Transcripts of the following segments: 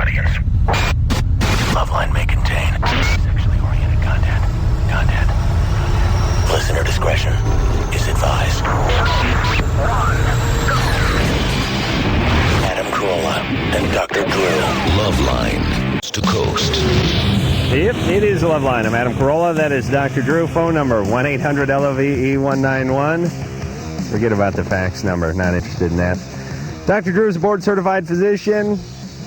audience. Loveline may contain sexually oriented content. Listener discretion is advised. Adam Carolla and Dr. Drew. Loveline to coast. Yep, it is Loveline. I'm Adam Carolla. That is Dr. Drew. Phone number 1-800-LOVE-191. Forget about the fax number. Not interested in that. Dr. Drew is a board-certified physician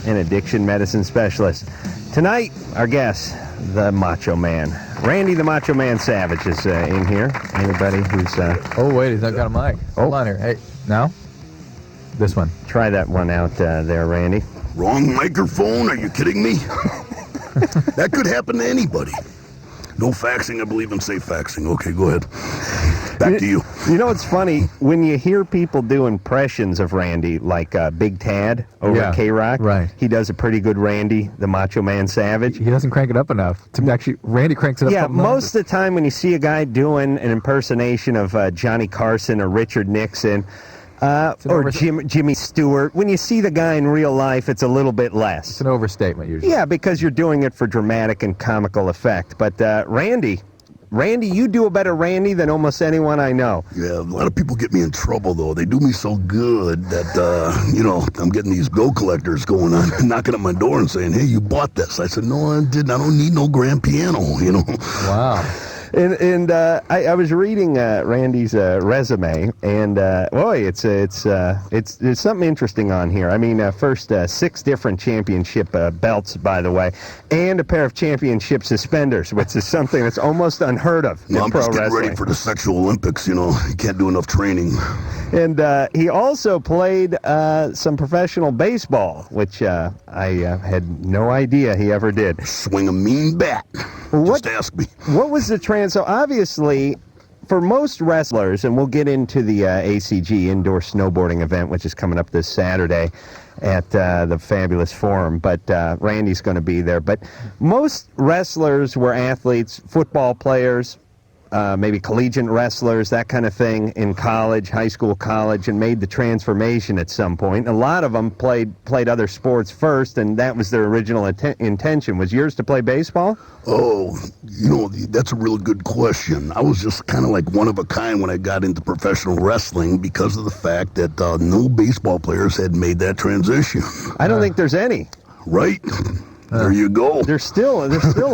and addiction medicine specialist. Tonight, our guest, the Macho Man. Randy the Macho Man Savage is in here. Anybody who's... Oh, wait, he's not got a mic. Hold on here. Hey, now? This one. Try that one out there, Randy. Wrong microphone? Are you kidding me? That could happen to anybody. No faxing. I believe in safe faxing. Okay, go ahead. Back to you. You know, it's funny, when you hear people do impressions of Randy, like Big Tad over at K-Rock, right. He does a pretty good Randy, the Macho Man Savage. He doesn't crank it up enough. Actually, Randy cranks it up. Yeah, most of the time when you see a guy doing an impersonation of Johnny Carson or Richard Nixon, or Jimmy Stewart, when you see the guy in real life, it's a little bit less. It's an overstatement, usually. Yeah, because you're doing it for dramatic and comical effect. But Randy, you do a better Randy than almost anyone I know. Yeah, a lot of people get me in trouble, though. They do me so good that, I'm getting these bill collectors going on, knocking at my door and saying, hey, you bought this. I said, no, I didn't. I don't need no grand piano, Wow. And I was reading Randy's resume, and boy, it's there's something interesting on here. I mean, first 6 different championship belts, by the way, and a pair of championship suspenders, which is something that's almost unheard of in I'm pro just getting wrestling. ready for the sexual Olympics. You can't do enough training. And he also played some professional baseball, which I had no idea he ever did. Swing a mean bat. Just ask me. What was the so obviously, for most wrestlers, and we'll get into the ACG indoor snowboarding event, which is coming up this Saturday at the Fabulous Forum, but Randy's going to be there. But most wrestlers were athletes, football players, maybe collegiate wrestlers, that kind of thing, in college, high school, college, and made the transformation at some point. A lot of them played other sports first, and that was their original intention. Was yours to play baseball? Oh, that's a real good question. I was just kind of like one of a kind when I got into professional wrestling because of the fact that no baseball players had made that transition. I don't think there's any. Right? There you go. There still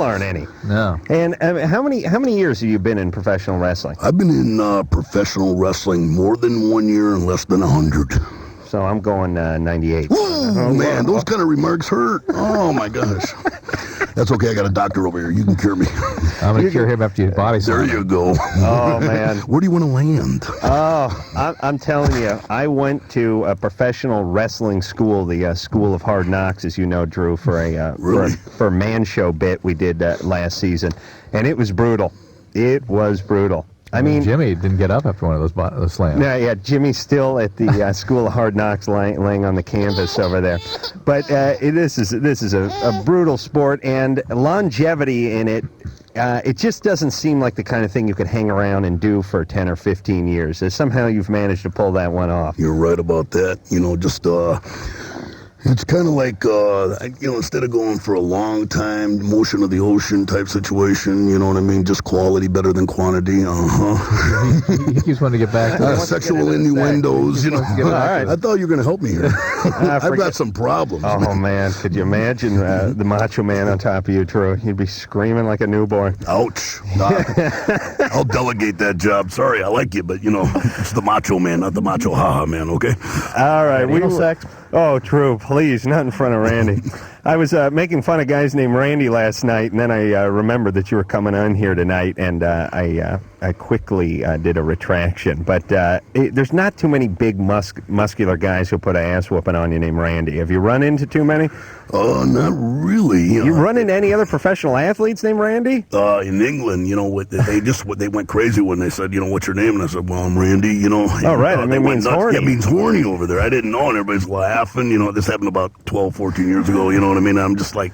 aren't any. No. And how many years have you been in professional wrestling? I've been in professional wrestling more than 1 year and less than 100. So I'm going 98. Oh, man, those kind of remarks hurt. Oh, my gosh. That's okay. I got a doctor over here. You can cure me. I'm going to cure him after your body. There you go. Oh, man. Where do you want to land? Oh, I'm telling you, I went to a professional wrestling school, the School of Hard Knocks, as you know, Drew, for a man show bit we did last season, and it was brutal. It was brutal. I mean, Jimmy didn't get up after one of those slams. Yeah, Jimmy's still at the School of Hard Knocks laying on the canvas over there. But this is a brutal sport, and longevity in it, it just doesn't seem like the kind of thing you could hang around and do for 10 or 15 years. Somehow you've managed to pull that one off. You're right about that. It's kind of like, instead of going for a long time, motion of the ocean type situation, you know what I mean? Just quality better than quantity. He keeps wanting to get back to sexual innuendos, All right. I thought you were going to help me here. I've got some problems. Oh, man. Could you imagine the Macho Man on top of you, Drew? He'd be screaming like a newborn. Ouch. I'll delegate that job. Sorry, I like you, but, it's the Macho Man, not the Macho Ha-Ha Man, okay? All right. Sex. Oh, Drew, please, not in front of Randy. I was making fun of guys named Randy last night, and then I remembered that you were coming on here tonight, and I quickly did a retraction. But there's not too many big muscular guys who put an ass whooping on you named Randy. Have you run into too many? Not really. You run into any other professional athletes named Randy? In England, they went crazy when they said, what's your name? And I said, well, I'm Randy, Oh, right. It means horny. Yeah, it means horny over there. I didn't know, and everybody's laughing. This happened about 12, 14 years ago, you know what I mean? I'm just like,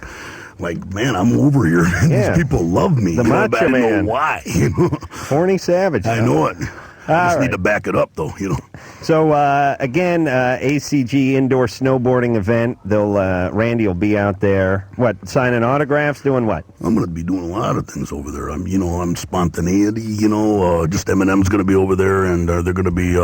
man, I'm over here. Yeah. These people love me. The Macho I don't Man. know why. Horny savage. I know it. I just right. need to back it up, though, you know. So, again, ACG indoor snowboarding event. Randy will be out there. What, signing autographs, doing what? I'm going to be doing a lot of things over there. I'm spontaneity, just Eminem's going to be over there, and they're going to be,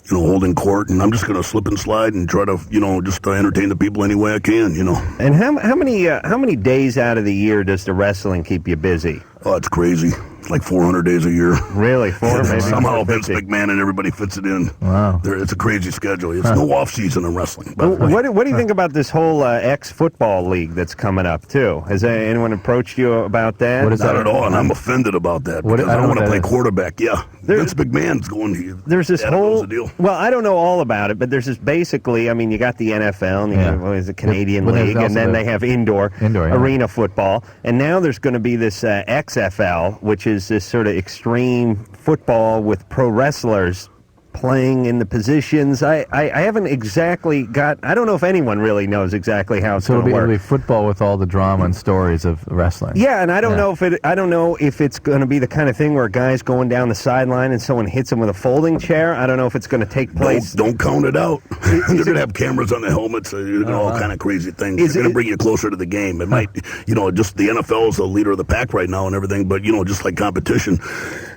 holding court, and I'm just going to slip and slide and try to, just entertain the people any way I can, And how many days out of the year does the wrestling keep you busy? Oh, it's crazy. It's like 400 days a year. Really? Four, maybe? Somehow Vince 450. McMahon and everybody fits it in. Wow. It's a crazy schedule. It's no off season in wrestling. By the way. What do you think about this whole ex-football league that's coming up, too? Has anyone approached you about that? What is Not that? at all, and I'm offended about that What- because I I don't don't know want to what play that is. quarterback. Yeah, Vince McMahon's going here. There's this Adam knows whole the deal. well, I don't know all about it, but there's this basically. I mean, you got the NFL and you Yeah. have always the Canadian But there's League, and also then the they have indoor yeah. arena football, and now there's going to be this XFL, which is this sort of extreme football with pro wrestlers playing in the positions. I haven't exactly got. I don't know if anyone really knows exactly how it's So going to it'll work. be football with all the drama and stories of wrestling. Yeah, and I don't Yeah. know if I don't know if it's going to be the kind of thing where a guy's going down the sideline and someone hits him with a folding chair. I don't know if it's going to take place. Don't count it out. They're going to have cameras on the helmets, all kind of crazy things. Is They're going it- to bring you closer to the game. It might, just the NFL is the leader of the pack right now and everything, but, just like competition,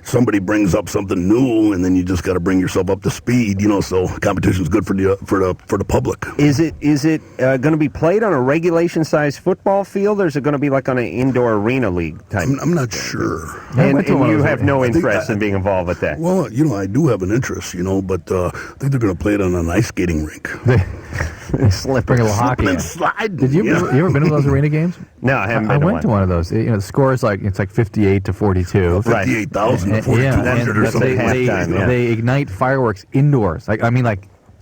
somebody brings up something new, and then you just got to bring yourself up to speed, so competition's good for the public. Is it going to be played on a regulation-sized football field, or is it going to be like on an indoor arena league type? I'm not sure. I And went to one of you those. have no I think interest in being involved with that. Well, I do have an interest, but I think they're going to play it on an ice skating rink. Slippery. Bring a little hockey. Slipping and sliding. Did you ever been to those arena games? No, I haven't I been went to one. one of those. The score is like 58 to 42. Right. 58,000 to And- 4,200 or that's something. halftime, yeah. They ignite fireworks indoors. Like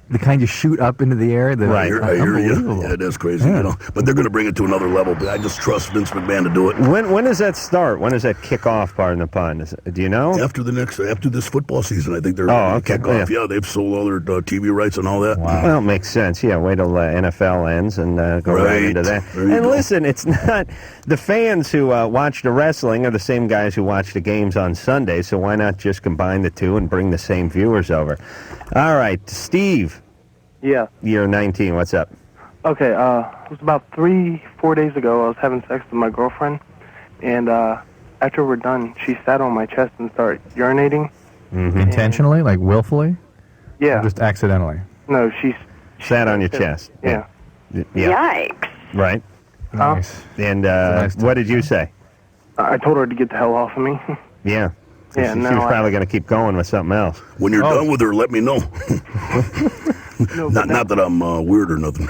the kind you shoot up into the air. Right. I hear you. Unbelievable. Yeah, it is crazy, But they're going to bring it to another level. But I just trust Vince McMahon to do it. When does that start? When does that kick off, pardon the pun? Do you know? After this football season, I think they're Oh, going to okay, kick off. yeah. Yeah, they've sold all their TV rights and all that. Well, it makes sense. Yeah, wait till NFL ends and go right Right. into that. There you And go. listen, it's not the fans who watch the wrestling are the same guys who watch the games on Sunday. So why not just combine the two and bring the same viewers over? All right, Steve. Yeah. You're 19. What's up? Okay, it was about 3-4 days ago. I was having sex with my girlfriend, and after we're done, she sat on my chest and started urinating. Intentionally, like willfully, Yeah. or just accidentally. No, she Sat on your chest. Yeah. Yeah. Yikes. Right. Nice. And nice what did you say? I told her to get the hell off of me. Yeah. Yeah, she no, was I- probably going to keep going with something else. When you're done with her, let me know. No, but Not that I'm weird or nothing.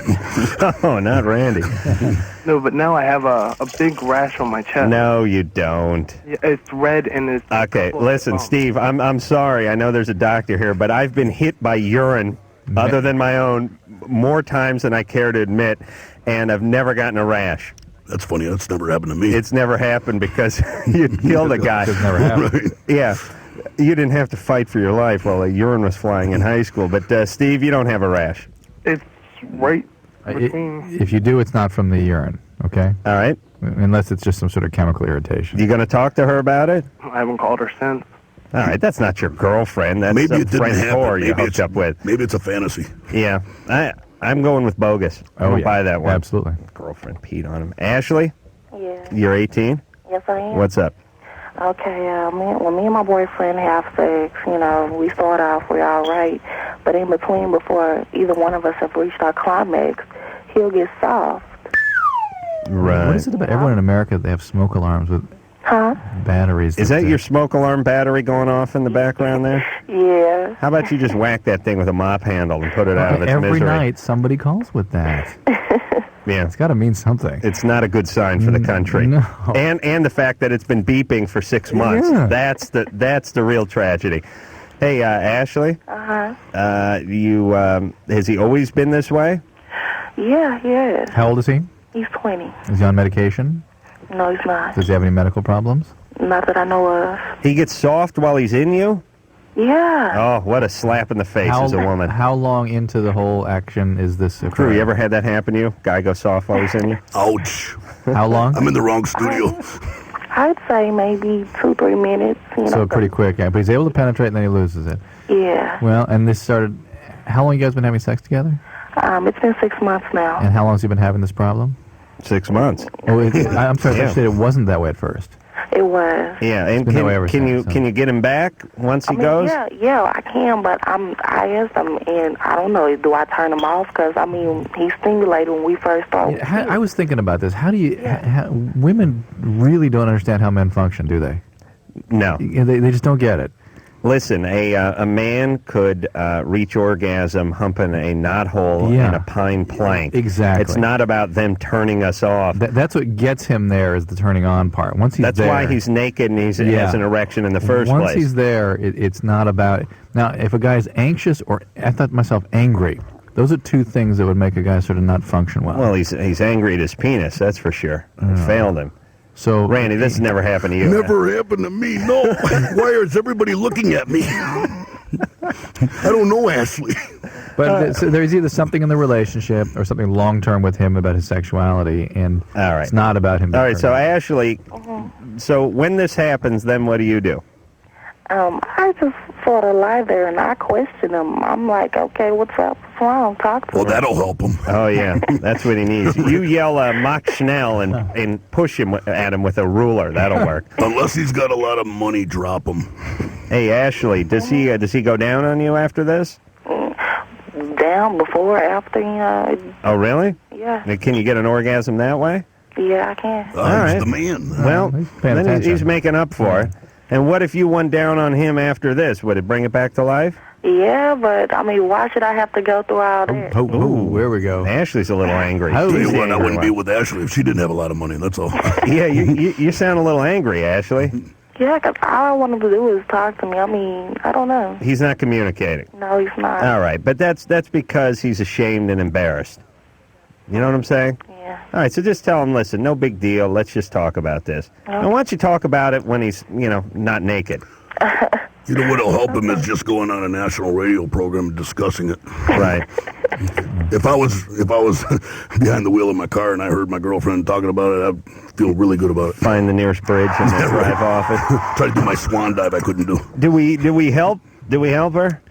Oh, not Randy. No, but now I have a big rash on my chest. No, you don't. Yeah, it's red and it's... Okay, listen, Steve, I'm sorry. I know there's a doctor here, but I've been hit by urine, other than my own, more times than I care to admit, and I've never gotten a rash. That's funny. That's never happened to me. It's never happened because you killed a guy. It's never happened. Right. Yeah. You didn't have to fight for your life while the urine was flying in high school. But, Steve, you don't have a rash. It's right I- between... If you do, it's not from the urine, okay? All right? Unless it's just some sort of chemical irritation. You going to talk to her about it? I haven't called her since. All right, that's not your girlfriend. That's Maybe some it didn't friend happen. whore you Maybe hooked up with. Maybe it's a fantasy. Yeah. I'm going with bogus. I won't buy that one. Absolutely. Girlfriend peed on him. Ashley, Yeah. you're 18? Yes, I am. What's up? Okay, when me and my boyfriend have sex, we start off, we're all right. But in between, before either one of us have reached our climax, he'll get soft. Right. What is it about everyone in America that they have smoke alarms with Huh? batteries? Is that your smoke alarm battery going off in the background there? Yeah. How about you just whack that thing with a mop handle and put it out of its Every misery? night somebody calls with that. Yeah. It's got to mean something. It's not a good sign for the country. No. And the fact that it's been beeping for 6 months. Yeah. That's the real tragedy. Hey, Ashley, Uh-huh. has he always been this way? Yeah, he is. How old is he? He's 20. Is he on medication? No, he's not. Does he have any medical problems? Not that I know of. He gets soft while he's in you? Yeah. Oh, what a slap in the face as a woman. How long into the whole action is this Crew, occurring? you ever had that happen to you? Guy goes soft while he's in you? Ouch. How long? I'm in the wrong studio. I'd say maybe 2-3 minutes. So pretty quick, yeah. But he's able to penetrate and then he loses it. Yeah. Well, and this started... How long you guys been having sex together? It's been 6 months now. And how long has he been having this problem? 6 months. Oh, I'm sorry, I said it wasn't that way at first. It was. Yeah, and been that way ever can since, you get him back once he goes? Yeah, I can, but I asked him, and I don't know, do I turn him off? Because, I mean, he stimulated when we first started. Yeah, I was thinking about this. How do you... women really don't understand how men function, do they? No. They just don't get it. Listen, a man could reach orgasm humping a knothole in a pine plank. Exactly. It's not about them turning us off. That's what gets him there is the turning on part. Once he's That's there... why he's naked and he has an erection in the first place. Once he's there, it's not about... Now, if a guy's anxious or, I thought to myself, angry, those are two things that would make a guy sort of not function well. Well, he's angry at his penis, that's for sure. It failed him. So, Randy, this has never happened to you. Never happened to me, no. Why is everybody looking at me? I don't know, Ashley. But so there's either something in the relationship or something long-term with him about his sexuality, and it's not about him. All right, so Ashley, so when this happens, then what do you do? I just sort of lie there and I question him. I'm like, okay, what's up? What's wrong? Talk to me. Well, that'll help him. Oh, yeah, that's what he needs. You yell Mach Schnell and push him at him with a ruler. That'll work. Unless he's got a lot of money, drop him. Hey, Ashley, does he go down on you after this? Down, before, after, Oh, really? Yeah. Can you get an orgasm that way? Yeah, I can. All right. He's the man. Well, then attention. he's making up for it. And what if you went down on him after this? Would it bring it back to life? Yeah, but, I mean, why should I have to go through all that? Oh, there we go. Ashley's a little angry. Tell She's you what, the I angry wouldn't be one. with Ashley if she didn't have a lot of money, that's all. Yeah, you sound a little angry, Ashley. Yeah, because all I want him to do is talk to me. I mean, I don't know. He's not communicating. No, he's not. All right, but that's because he's ashamed and embarrassed. You know what I'm saying? Yeah. All right, so just tell him, listen, no big deal. Let's just talk about this. Okay. Now, why don't you talk about it when he's, not naked? You know what'll help him is just going on a national radio program and discussing it. Right. If I was behind the wheel of my car and I heard my girlfriend talking about it, I'd feel really good about it. Find the nearest bridge and then drive off it. Try to do my swan dive I couldn't do. Do we help? Do we help her?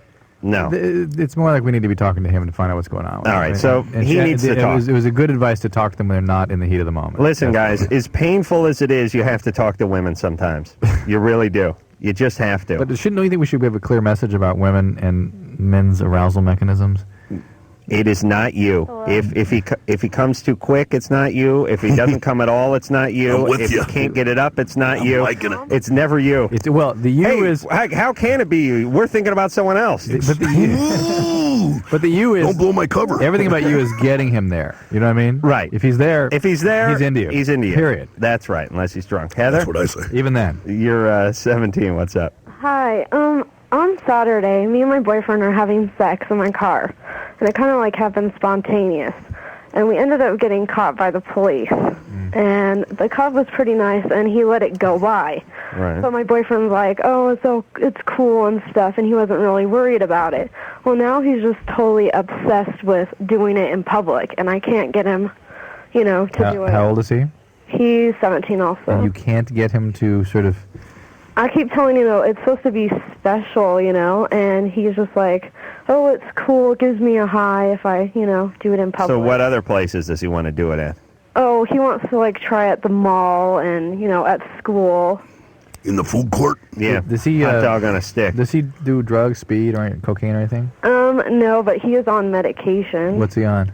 No. It's more like we need to be talking to him to find out what's going on. All right, so he needs to talk. It was a good advice to talk to them when they're not in the heat of the moment. Listen, guys, as painful as it is, you have to talk to women sometimes. You really do. You just have to. But don't you think we should give a clear message about women and men's arousal mechanisms? It is not you. If he comes too quick, it's not you. If he doesn't come at all, it's not you. I'm with if you. you can't get it up, it's not you. liking it. It's never you. The you Hey, is... how can it be you? We're thinking about someone else. But the you is... Don't blow my cover. Everything about you is getting him there. You know what I mean? Right. If he's there, he's into you. He's into you. Period. That's right, unless he's drunk. Heather? That's what I say. Even then. You're 17. What's up? Hi. On Saturday, me and my boyfriend are having sex in my car, and it kind of happened spontaneous, and we ended up getting caught by the police. And the cop was pretty nice, and he let it go by. Right. But my boyfriend's like, oh, it's cool and stuff, and he wasn't really worried about it. Well, now he's just totally obsessed with doing it in public, and I can't get him, to do it. How old is he? He's 17 also. And you can't get him to sort of... I keep telling him, it's supposed to be special, and he's just like, oh, it's cool, it gives me a high if I, do it in public. So what other places does he want to do it at? Oh, he wants to, try at the mall and, at school. In the food court? Yeah. Does he... Hot dog on a stick. Does he do drugs, speed, or cocaine or anything? No, but he is on medication. What's he on?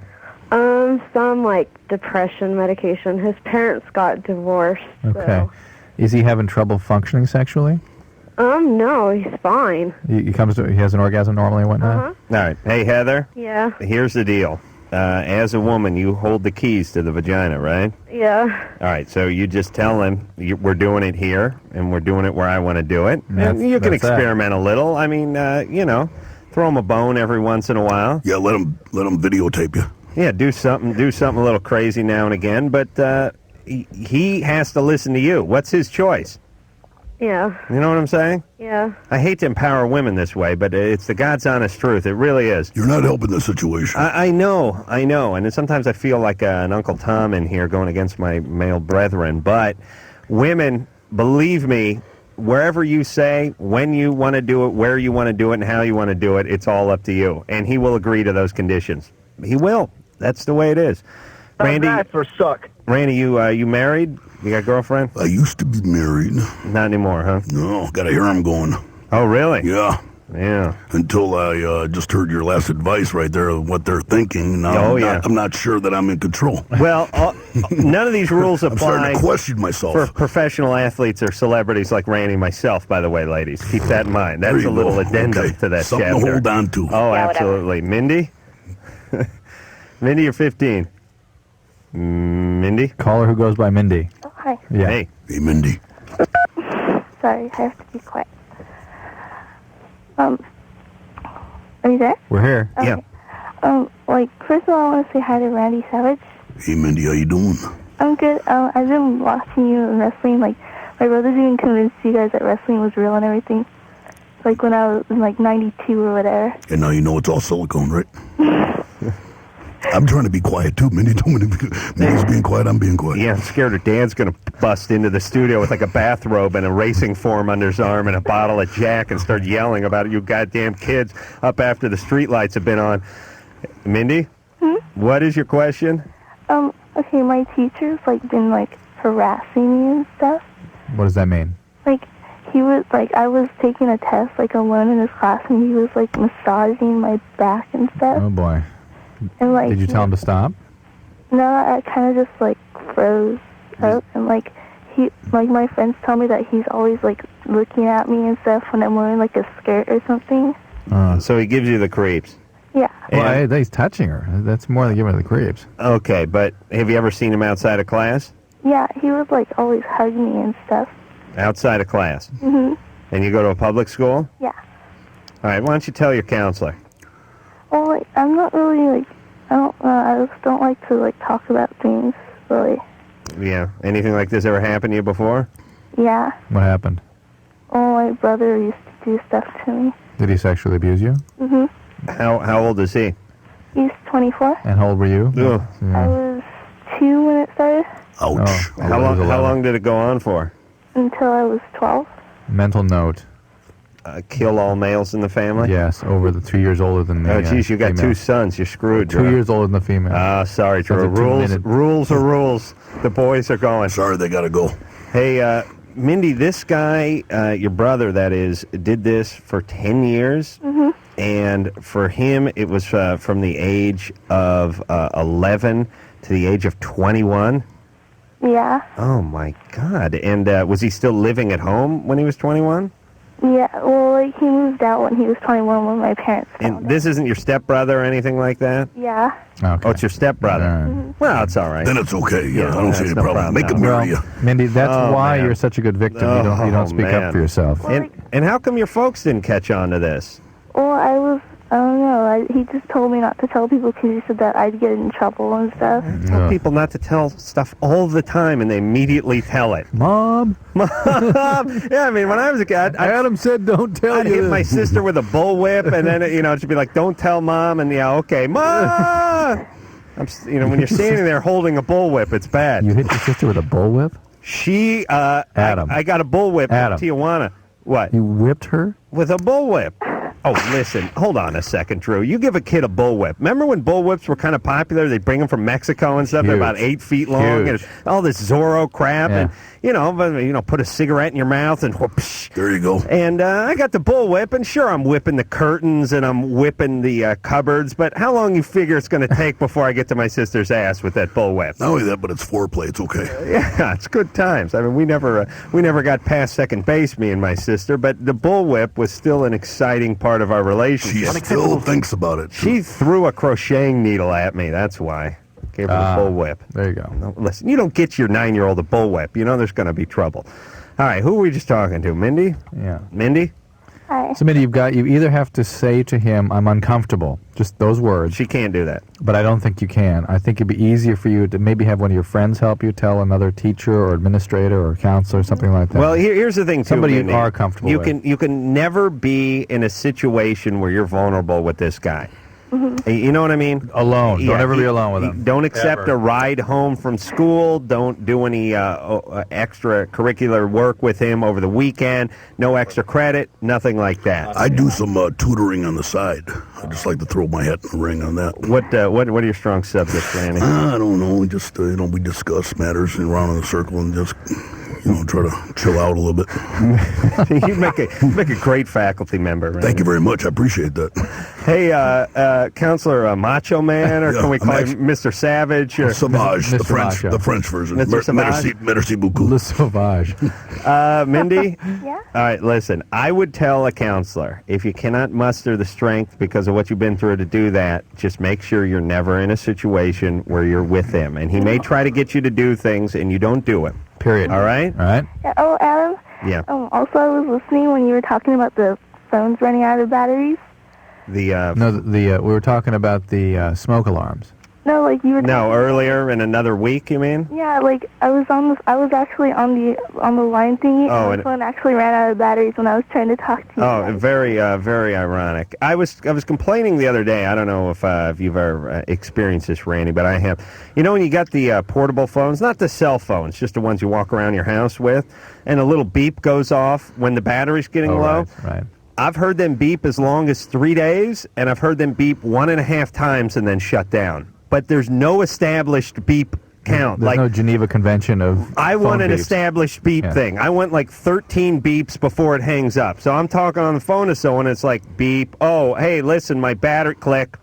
Some, depression medication. His parents got divorced. Okay. So. Is he having trouble functioning sexually? No, he's fine. He has an orgasm normally and whatnot? Uh-huh. All right. Hey, Heather. Yeah. Here's the deal. As a woman, you hold the keys to the vagina, right? Yeah. All right. So you just tell him, we're doing it here, and we're doing it where I want to do it. And you can experiment a little. I mean, throw him a bone every once in a while. Yeah, let him videotape you. Yeah, do something a little crazy now and again, but he has to listen to you. What's his choice? Yeah. You know what I'm saying? Yeah. I hate to empower women this way, but it's the God's honest truth. It really is. You're not helping the situation. I know. And then sometimes I feel like an Uncle Tom in here going against my male brethren. But women, believe me, wherever you say, when you want to do it, where you want to do it, and how you want to do it, it's all up to you. And he will agree to those conditions. He will. That's the way it is. Randy, Randy, you married? You got a girlfriend? I used to be married. Not anymore, huh? No, gotta hear him going. Oh, really? Yeah. Yeah. Until I just heard your last advice right there of what they're thinking. Now, I'm not sure that I'm in control. Well, none of these rules I'm starting apply to question myself. for professional athletes or celebrities like Randy and myself, by the way, ladies. Keep that in mind. That's a little addendum to that Something chapter. to hold on to. Oh, Yeah, absolutely. Mindy? Mindy, you're 15. Mindy? Caller who goes by Mindy. Oh, hi. Yeah. Hey. Hey, Mindy. Sorry, I have to be quiet. Are you there? We're here. Yeah. First of all, I want to say hi to Randy Savage. Hey, Mindy, how you doing? I'm good. I've been watching you in wrestling. Like, my brother's even convinced you guys that wrestling was real and everything. Like, when I was in, 92 or whatever. And now you know it's all silicone, right? I'm trying to be quiet, too. Mindy's being quiet, I'm being quiet. Yeah, I'm scared her dad's going to bust into the studio with a bathrobe and a racing form under his arm and a bottle of Jack and start yelling about you goddamn kids up after the streetlights have been on. Mindy? What is your question? Okay, my teacher's, been, harassing me and stuff. What does that mean? He was, I was taking a test, alone in his class, and he was, massaging my back and stuff. Oh, boy. And, Did you tell him to stop? No, I kind of just, froze up, and, he, my friends tell me that he's always, looking at me and stuff when I'm wearing, a skirt or something. So he gives you the creeps. Yeah. Well, he's touching her. That's more than giving her the creeps. Okay, but have you ever seen him outside of class? Yeah, he would, always hug me and stuff. Outside of class? Mm-hmm. And you go to a public school? Yeah. All right, why don't you tell your counselor? Well, I'm not really, I just don't like to, talk about things, really. Yeah. Anything like this ever happened to you before? Yeah. What happened? Oh, my brother used to do stuff to me. Did he sexually abuse you? Mm-hmm. How old is he? He's 24. And how old were you? Ugh. I was 2 when it started, Ouch. Oh, How long did it go on for? until I was 12. Mental note. Kill all males in the family? Yes, over the 2 years older than the Oh, geez, you got female. 2 sons. You're screwed, 2 Drew. years older than the female. Ah, sorry, Drew. That's a 2-minute. Rules are rules. The boys are going. Sorry, they gotta go. Hey, Mindy, this guy, your brother, that is, did this for 10 years. Mm-hmm. And for him, it was from the age of 11 to the age of 21. Yeah. Oh, my God. And was he still living at home when he was 21? Yeah, well, he moved out when he was 21 when my parents found And this isn't your stepbrother or anything like that? Yeah. Okay. Oh, it's your stepbrother. All right. Mm-hmm. Well, it's all right. Then it's okay. Yeah, Yeah, I don't see that's any no problem. problem, Make him no. marry you. Mindy, that's Oh, why man. you're such a good victim. You don't speak man. up for yourself. And how come your folks didn't catch on to this? Well, I don't know. He just told me not to tell people because he said that I'd get in trouble and stuff. Tell Yeah. people not to tell stuff all the time, and they immediately tell it. Mom, Yeah, I mean, when I was a kid, Adam said don't tell I'd you hit this. my sister with a bullwhip, and then she'd be like, "Don't tell mom," and yeah, okay, mom. When you're standing there holding a bullwhip, it's bad. You hit your sister with a bullwhip? She, Adam. I got a bullwhip Adam. in Tijuana. What? You whipped her? With a bullwhip. Oh, listen, hold on a second, Drew. You give a kid a bullwhip. Remember when bullwhips were kind of popular? They'd bring them from Mexico and stuff. They're Huge. about 8 feet long. Huge. And all this Zorro crap. Yeah. And, put a cigarette in your mouth and whoosh. There you go. And I got the bullwhip, and sure, I'm whipping the curtains and I'm whipping the cupboards, but how long you figure it's going to take before I get to my sister's ass with that bullwhip? Not only that, but it's foreplay. It's okay. Yeah, it's good times. I mean, we never got past second base, me and my sister, but the bullwhip was still an exciting part of our relationship. She still thinks about it. She threw a crocheting needle at me. That's why. Gave her the bullwhip. There you go. No, listen, you don't get your 9-year-old a bullwhip. There's going to be trouble. All right, who were we just talking to? Mindy? Yeah. Mindy? Hi. So, Mindy, you either have to say to him, I'm uncomfortable, just those words, She can't do that. but I don't think you can. I think it'd be easier for you to maybe have one of your friends help you, tell another teacher or administrator or counselor, something like that. Well, here's the thing, too, Somebody you Mindy. are comfortable you with. can never be in a situation where you're vulnerable with this guy. You know what I mean? Alone. Don't ever be alone with you them. Don't accept Ever. a ride home from school. Don't do any extracurricular work with him over the weekend. No extra credit. Nothing like that. I do some tutoring on the side. I just like to throw my hat in the ring on that. What are your strong subjects, Randy? I don't know. Just we discuss matters around in a circle and just try to chill out a little bit. You make a great faculty member, Randy. Thank you very much. I appreciate that. Hey, Counselor Macho Man, or can we call him Mr. Savage? Or Savage, the Mr. French, Macho. the French version. Mr. Savage? Merci beaucoup. Le Sauvage. Mindy? Yeah? All right, listen. I would tell a counselor, if you cannot muster the strength because of what you've been through to do that, just make sure you're never in a situation where you're with him. And he may try to get you to do things, and you don't do it. Period. All right? All right? Yeah, oh, Adam? Yeah. Also, I was listening when you were talking about the phones running out of batteries. The we were talking about the smoke alarms. No, like you were. No, earlier in another week, you mean? Yeah, like I was actually on the line thingy, Oh, and and the phone actually ran out of batteries when I was trying to talk to you. Oh, guys. very ironic. I was complaining the other day. I don't know if you've ever experienced this, Randy, but I have. You know when you got the portable phones, not the cell phones, just the ones you walk around your house with, and a little beep goes off when the battery's getting low? Right. I've heard them beep as long as 3 days, and I've heard them beep 1.5 times and then shut down. But there's no established beep count. There's no Geneva Convention of I phone want an beeps. established beep thing. I want like 13 beeps before it hangs up. So I'm talking on the phone to someone, it's like beep. Oh, hey, listen, my battery click.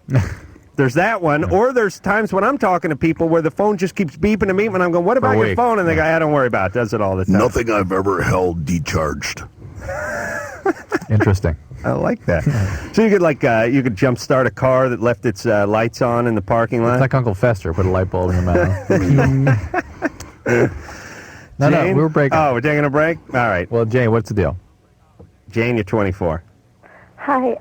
There's that one. Or there's times when I'm talking to people where the phone just keeps beeping and beeping, and I'm going, what about your phone? And they go, don't worry about it. Does it all the time. Nothing I've ever held decharged. Interesting. I like that. So you could jump start a car that left its lights on in the parking lot. It's like Uncle Fester put a light bulb in your mouth. No, Jane? we were breaking. Oh, we're taking a break? All right. Well, Jane, what's the deal? Jane, you're 24. Hi.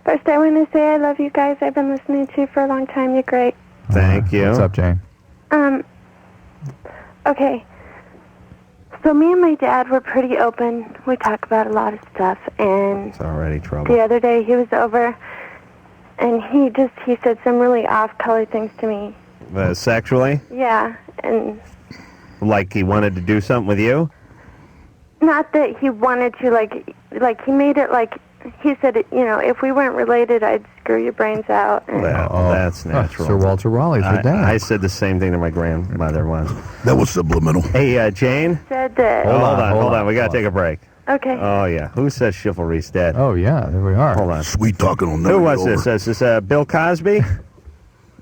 First I want to say I love you guys. I've been listening to you for a long time. You're great. Thank you. What's up, Jane? Okay. So me and my dad were pretty open. We talk about a lot of stuff, and It's already trouble. the other day he was over, and he said some really off-color things to me. Sexually? Yeah, and Like he wanted to do something with you? not that he wanted to, like he made it like, he said, if we weren't related, I'd screw your brains out. And That's natural. Sir Walter Raleigh's your dad. I said the same thing to my grandmother once. That was subliminal. Hey, Jane? said that. Hold on. We got to take a break. Okay. Oh, yeah. Who says chivalry's dead? Oh, yeah, there we are. Hold on. Sweet talking will never Who was be over. this? Is this Bill Cosby?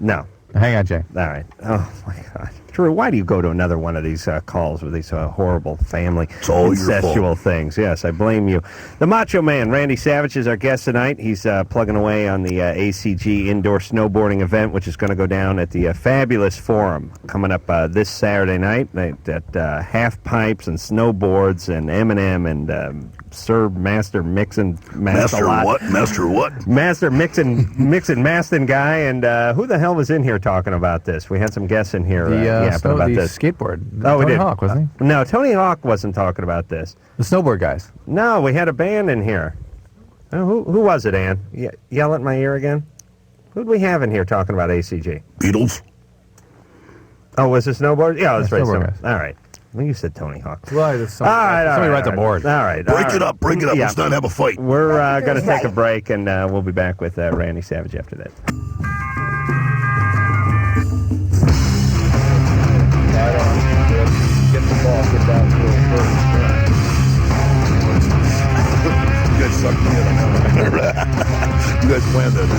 No. Hang on, Jane. All right. Oh, my God. Drew, why do you go to another one of these calls with these horrible family all your fault. incestual things? Yes, I blame you. The Macho Man, Randy Savage, is our guest tonight. He's plugging away on the ACG indoor snowboarding event, which is going to go down at the Fabulous Forum coming up this Saturday night at half pipes and snowboards and M&M and Sir Master Mixin' Master what? Master what? Master Mixin' Mastin guy, and who the hell was in here talking about this? We had some guests in here yapping about this. Skateboard. Oh, we Tony did. Hawk, wasn't he? No, Tony Hawk wasn't talking about this. The snowboard guys. No, we had a band in here. Who was it, Ann? Yell at my ear again. Who'd we have in here talking about ACG? Beatles? Oh, was it snowboard? Yeah, that's right. snowboard guys. All right. Well, you said Tony Hawk. Well, somebody, All right, somebody writes a board. All right. Break it up. Break it up. Yeah. Let's not have a fight. We're going to take a break, and we'll be back with Randy Savage after that. Get the ball. Get down You guys suck me in. You guys planned that.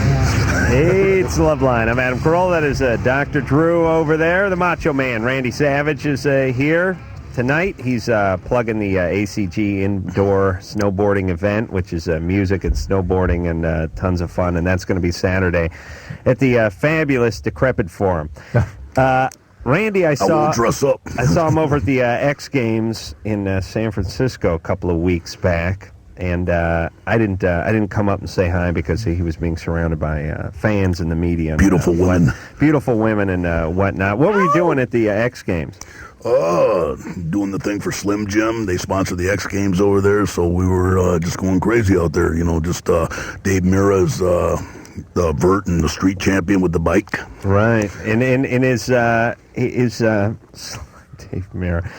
Hey, it's Loveline. I'm Adam Carolla. That is Dr. Drew over there. The Macho Man, Randy Savage, is here tonight. He's plugging the ACG indoor snowboarding event, which is music and snowboarding and tons of fun, and that's going to be Saturday at the Fabulous Decrepit Forum. Randy, I won't dress up. I saw him over at the X Games in San Francisco a couple of weeks back. And I didn't come up and say hi because he was being surrounded by fans and the media. And, Beautiful women. Beautiful women and whatnot. What were you doing at the X Games? Doing the thing for Slim Jim. They sponsor the X Games over there, so we were just going crazy out there. Just Dave Mira's Vert and the street champion with the bike. Right. And his Dave Mirra.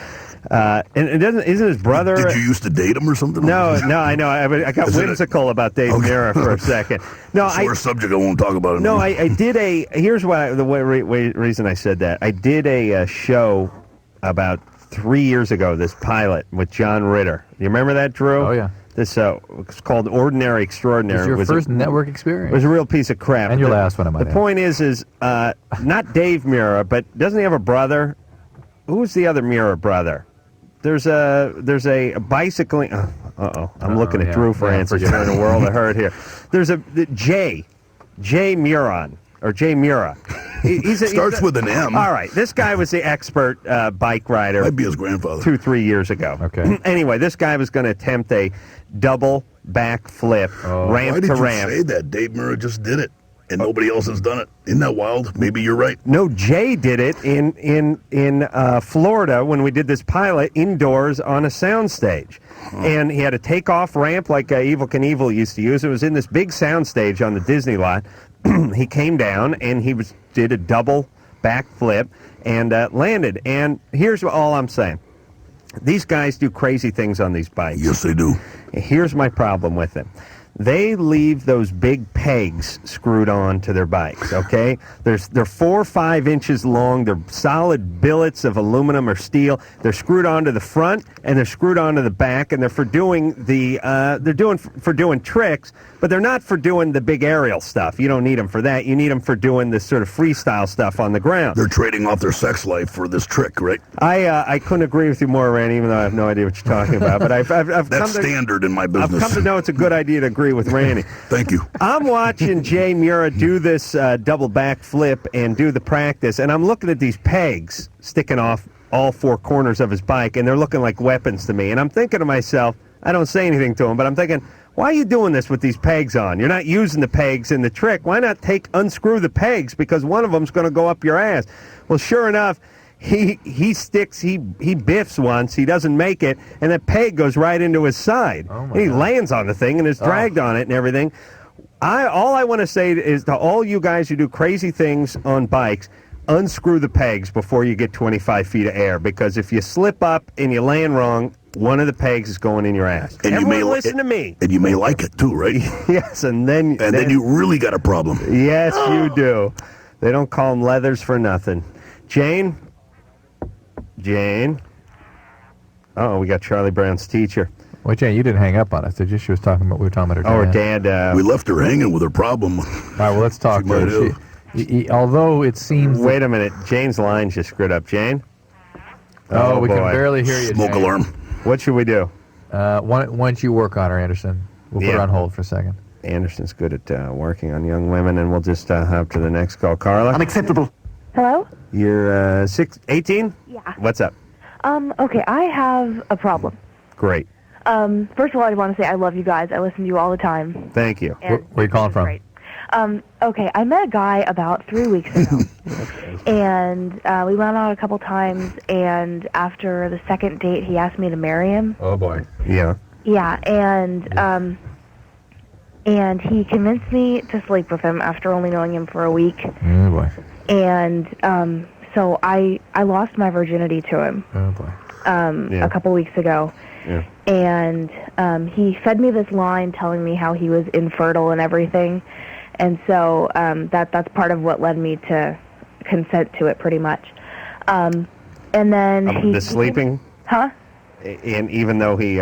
And it doesn't. Isn't his brother? Did you used to date him or something? No. I know. I got whimsical about Dave Mirra for a second. No, sore subject. I won't talk about it. No, I did a. Here's why the reason I said that. I did a show about 3 years ago. This pilot with John Ritter. You remember that, Drew? Oh yeah. This it's called Ordinary Extraordinary. It was your first network experience. It was a real piece of crap. And your last one, I might add. The point is not Dave Mirra, but doesn't he have a brother? Who's the other Mirra brother? There's a bicycling. I'm looking at Drew for answers. You're in a world of hurt here. There's a Jay Muron or Jay Mura. Starts with an M. All right, this guy was the expert bike rider. Might be his grandfather. 2-3 years ago. Okay. Anyway, this guy was going to attempt a double back flip, ramp to ramp. Why did you say that? Dave Mirra just did it. And nobody else has done it. Isn't that wild? Maybe you're right. No, Jay did it in Florida when we did this pilot indoors on a soundstage. And he had a takeoff ramp like Evel Knievel used to use. It was in this big soundstage on the Disney lot. He came down and he did a double back flip and landed. And here's all I'm saying. These guys do crazy things on these bikes. Yes, they do. Here's my problem with it. They leave those big pegs screwed on to their bikes, okay? They're 4 or 5 inches long. They're solid billets of aluminum or steel. They're screwed onto the front and they're screwed onto the back, and they're for doing doing tricks, but they're not for doing the big aerial stuff. You don't need them for that. You need them for doing this sort of freestyle stuff on the ground. They're trading off their sex life for this trick, right? I couldn't agree with you more, Randy, even though I have no idea what you're talking about. But I've That's standard in my business. I've come to know it's a good idea to agree with Randy. Thank you. I'm watching Jay Mura do this double back flip and do the practice, and I'm looking at these pegs sticking off all 4 corners of his bike, and they're looking like weapons to me. And I'm thinking to myself, I don't say anything to him, but I'm thinking, why are you doing this with these pegs on? You're not using the pegs in the trick. Why not unscrew the pegs, because one of them's going to go up your ass? Well, sure enough, he biffs once, he doesn't make it, and that peg goes right into his side. Oh my and he God. lands on the thing and is dragged on it and everything. All I want to say is to all you guys who do crazy things on bikes, unscrew the pegs before you get 25 feet of air, because if you slip up and you land wrong, one of the pegs is going in your ass. And Everyone you may listen to me. And you may like it too, right? Yes, and then you really got a problem. Yes, you do. They don't call them leathers for nothing. Jane? Oh, we got Charlie Brown's teacher. Wait, Jane, you didn't hang up on us, did you? She was talking about, we were talking about her dad. Her dad. We left her hanging with her problem. All right, well, let's talk to her. Although it seems... Wait a minute. Jane's line's just screwed up. Jane? Oh, we can barely hear you, Smoke Jane. alarm. What should we do? Why don't you work on her, Anderson? We'll put her on hold for a second. Anderson's good at working on young women, and we'll just hop to the next call. Carla? Unacceptable. Hello? You're 18? Yeah. What's up? Okay, I have a problem. Great. First of all, I want to say I love you guys. I listen to you all the time. Thank you. Where are you calling from? Great. Okay, I met a guy about 3 weeks ago, and we went out a couple times, and after the second date, he asked me to marry him. Oh, boy. Yeah. Yeah, and he convinced me to sleep with him after only knowing him for a week. Oh, boy. And so I lost my virginity to him. Oh, boy. A couple weeks ago. Yeah. And he fed me this line telling me how he was infertile and everything. And so that's part of what led me to consent to it, pretty much. And then the sleeping? Huh? And even though he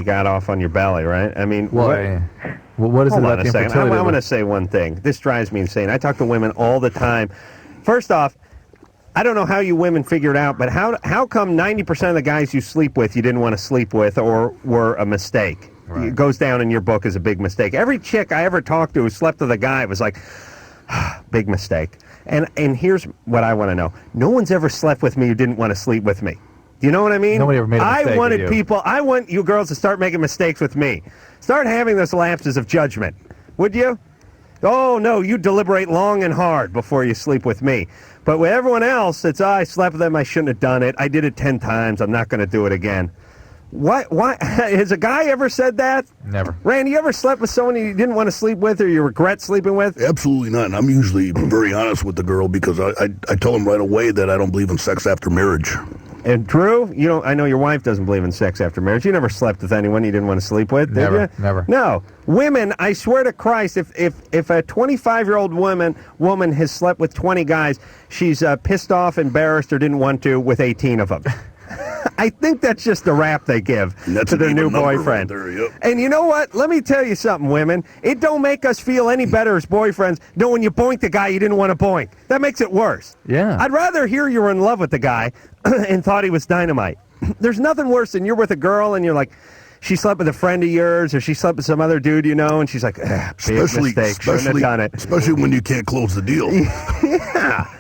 got off on your belly, right? I mean, what is it about the infertility? I'm going to say one thing. This drives me insane. I talk to women all the time. First off, I don't know how you women figure it out, but how come 90% of the guys you sleep with you didn't want to sleep with or were a mistake? Right. It goes down in your book as a big mistake. Every chick I ever talked to who slept with a guy was like, big mistake. And here's what I want to know. No one's ever slept with me who didn't want to sleep with me. Do you know what I mean? Nobody ever made a mistake I want you girls to start making mistakes with me. Start having those lapses of judgment. Would you? Oh, no, you deliberate long and hard before you sleep with me. But with everyone else, it's, I slept with them, I shouldn't have done it. I did it 10 times, I'm not going to do it again. What? Why? Has a guy ever said that? Never. Randy, you ever slept with someone you didn't want to sleep with or you regret sleeping with? Absolutely not. And I'm usually very honest with the girl because I tell them right away that I don't believe in sex after marriage. And Drew, you don't. I know your wife doesn't believe in sex after marriage. You never slept with anyone you didn't want to sleep with, did Never, you? never. No. Women, I swear to Christ, if a 25-year-old woman has slept with 20 guys, she's pissed off, embarrassed, or didn't want to with 18 of them. I think that's just the rap they give to their new boyfriend. Right there, yep. And you know what? Let me tell you something, women. It don't make us feel any better as boyfriends knowing you boinked the guy you didn't want to boink. That makes it worse. Yeah. I'd rather hear you were in love with the guy and thought he was dynamite. There's nothing worse than you're with a girl and you're like, she slept with a friend of yours or she slept with some other dude you know, and she's like, big mistake, shouldn't have done it. Especially when you can't close the deal. Yeah.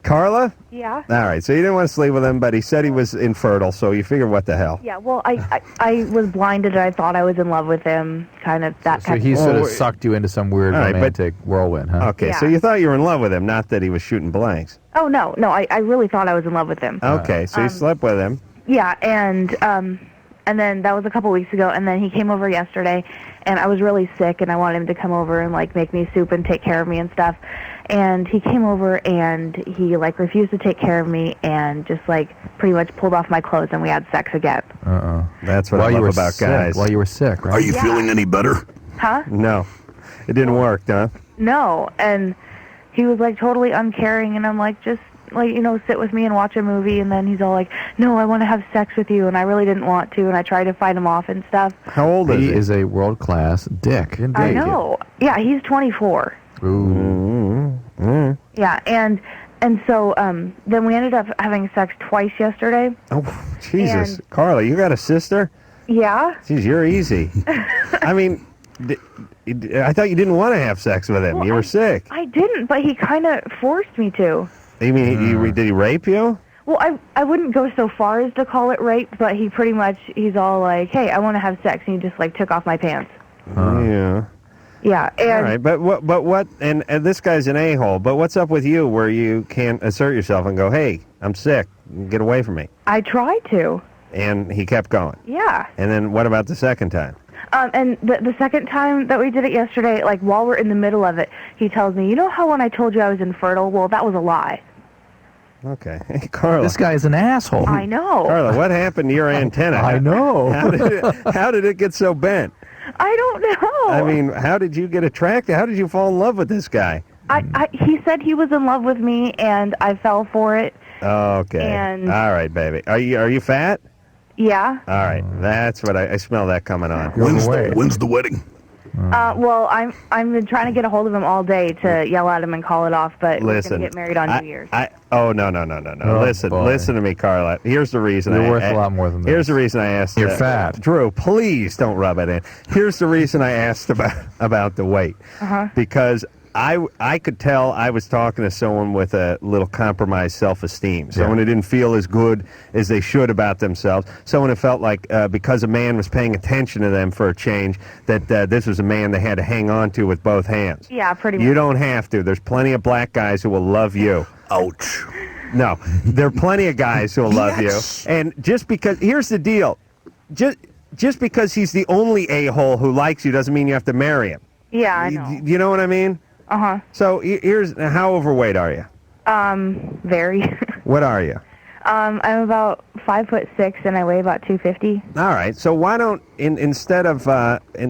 Carla? Yeah. All right, so you didn't want to sleep with him, but he said he was infertile, so you figured what the hell. Yeah, well, I was blinded and I thought I was in love with him, kind of that So kind he of sort of sucked you into some weird All right, romantic whirlwind, huh? Okay, Yeah. so you thought you were in love with him, not that he was shooting blanks. Oh, no, I really thought I was in love with him. Okay, so you slept with him. Yeah, and then that was a couple weeks ago, and then he came over yesterday, and I was really sick, and I wanted him to come over and, like, make me soup and take care of me and stuff. And he came over, and he, like, refused to take care of me and just, like, pretty much pulled off my clothes, and we had sex again. That's what I love about guys. While you were sick, right? Are you feeling any better? Huh? No, it didn't work, huh? No, and he was, like, totally uncaring, and I'm like, just, like, you know, sit with me and watch a movie, and then he's all like, no, I want to have sex with you, and I really didn't want to, and I tried to fight him off and stuff. How old is he? He is a world-class dick. I know. Yeah, he's 24. Ooh. Yeah, and so then we ended up having sex twice yesterday. Oh, Jesus. And- Carla, you got a sister? Yeah. Jeez, you're easy. I mean, I thought you didn't want to have sex with him. Well, you were sick. I didn't, but he kind of forced me to. You mean, did he rape you? Well, I wouldn't go so far as to call it rape, but he pretty much, he's all like, hey, I want to have sex, and he just, like, took off my pants. Yeah. Yeah, and... All right, but what, and this guy's an a-hole, but what's up with you where you can't assert yourself and go, hey, I'm sick, get away from me? I tried to. And he kept going? Yeah. And then what about the second time? And the second time that we did it yesterday, like, while we're in the middle of it, he tells me, you know how when I told you I was infertile? Well, that was a lie. Okay. Hey, Carla. This guy's an asshole. I know. Carla, what happened to your antenna? I know. How did it get so bent? I don't know. I mean, how did you get attracted? How did you fall in love with this guy? He said he was in love with me, and I fell for it. Okay. And- all right, baby. Are you fat? Yeah. All right. That's what I smell that coming on. When's the wedding? Well, I'm been trying to get a hold of him all day to yell at him and call it off, but we're Listen, gonna get married on New Year's. Oh, no. Oh, listen boy. listen to me, Carla. Here's the reason. You're worth a lot more than this. Here's the reason I asked. You're fat. Drew, please don't rub it in. Here's the reason I asked about the weight. Because I could tell I was talking to someone with a little compromised self-esteem. Someone who didn't feel as good as they should about themselves. Someone who felt like because a man was paying attention to them for a change, that this was a man they had to hang on to with both hands. Yeah, pretty much. You don't have to. There's plenty of black guys who will love you. Ouch. No, there are plenty of guys who will love you. And just because, here's the deal. Just because he's the only a-hole who likes you doesn't mean you have to marry him. Yeah, I know. You know what I mean? Uh-huh. So here's, how overweight are you? Very. What are you? I'm about 5'6" and I weigh about 250. All right. So why don't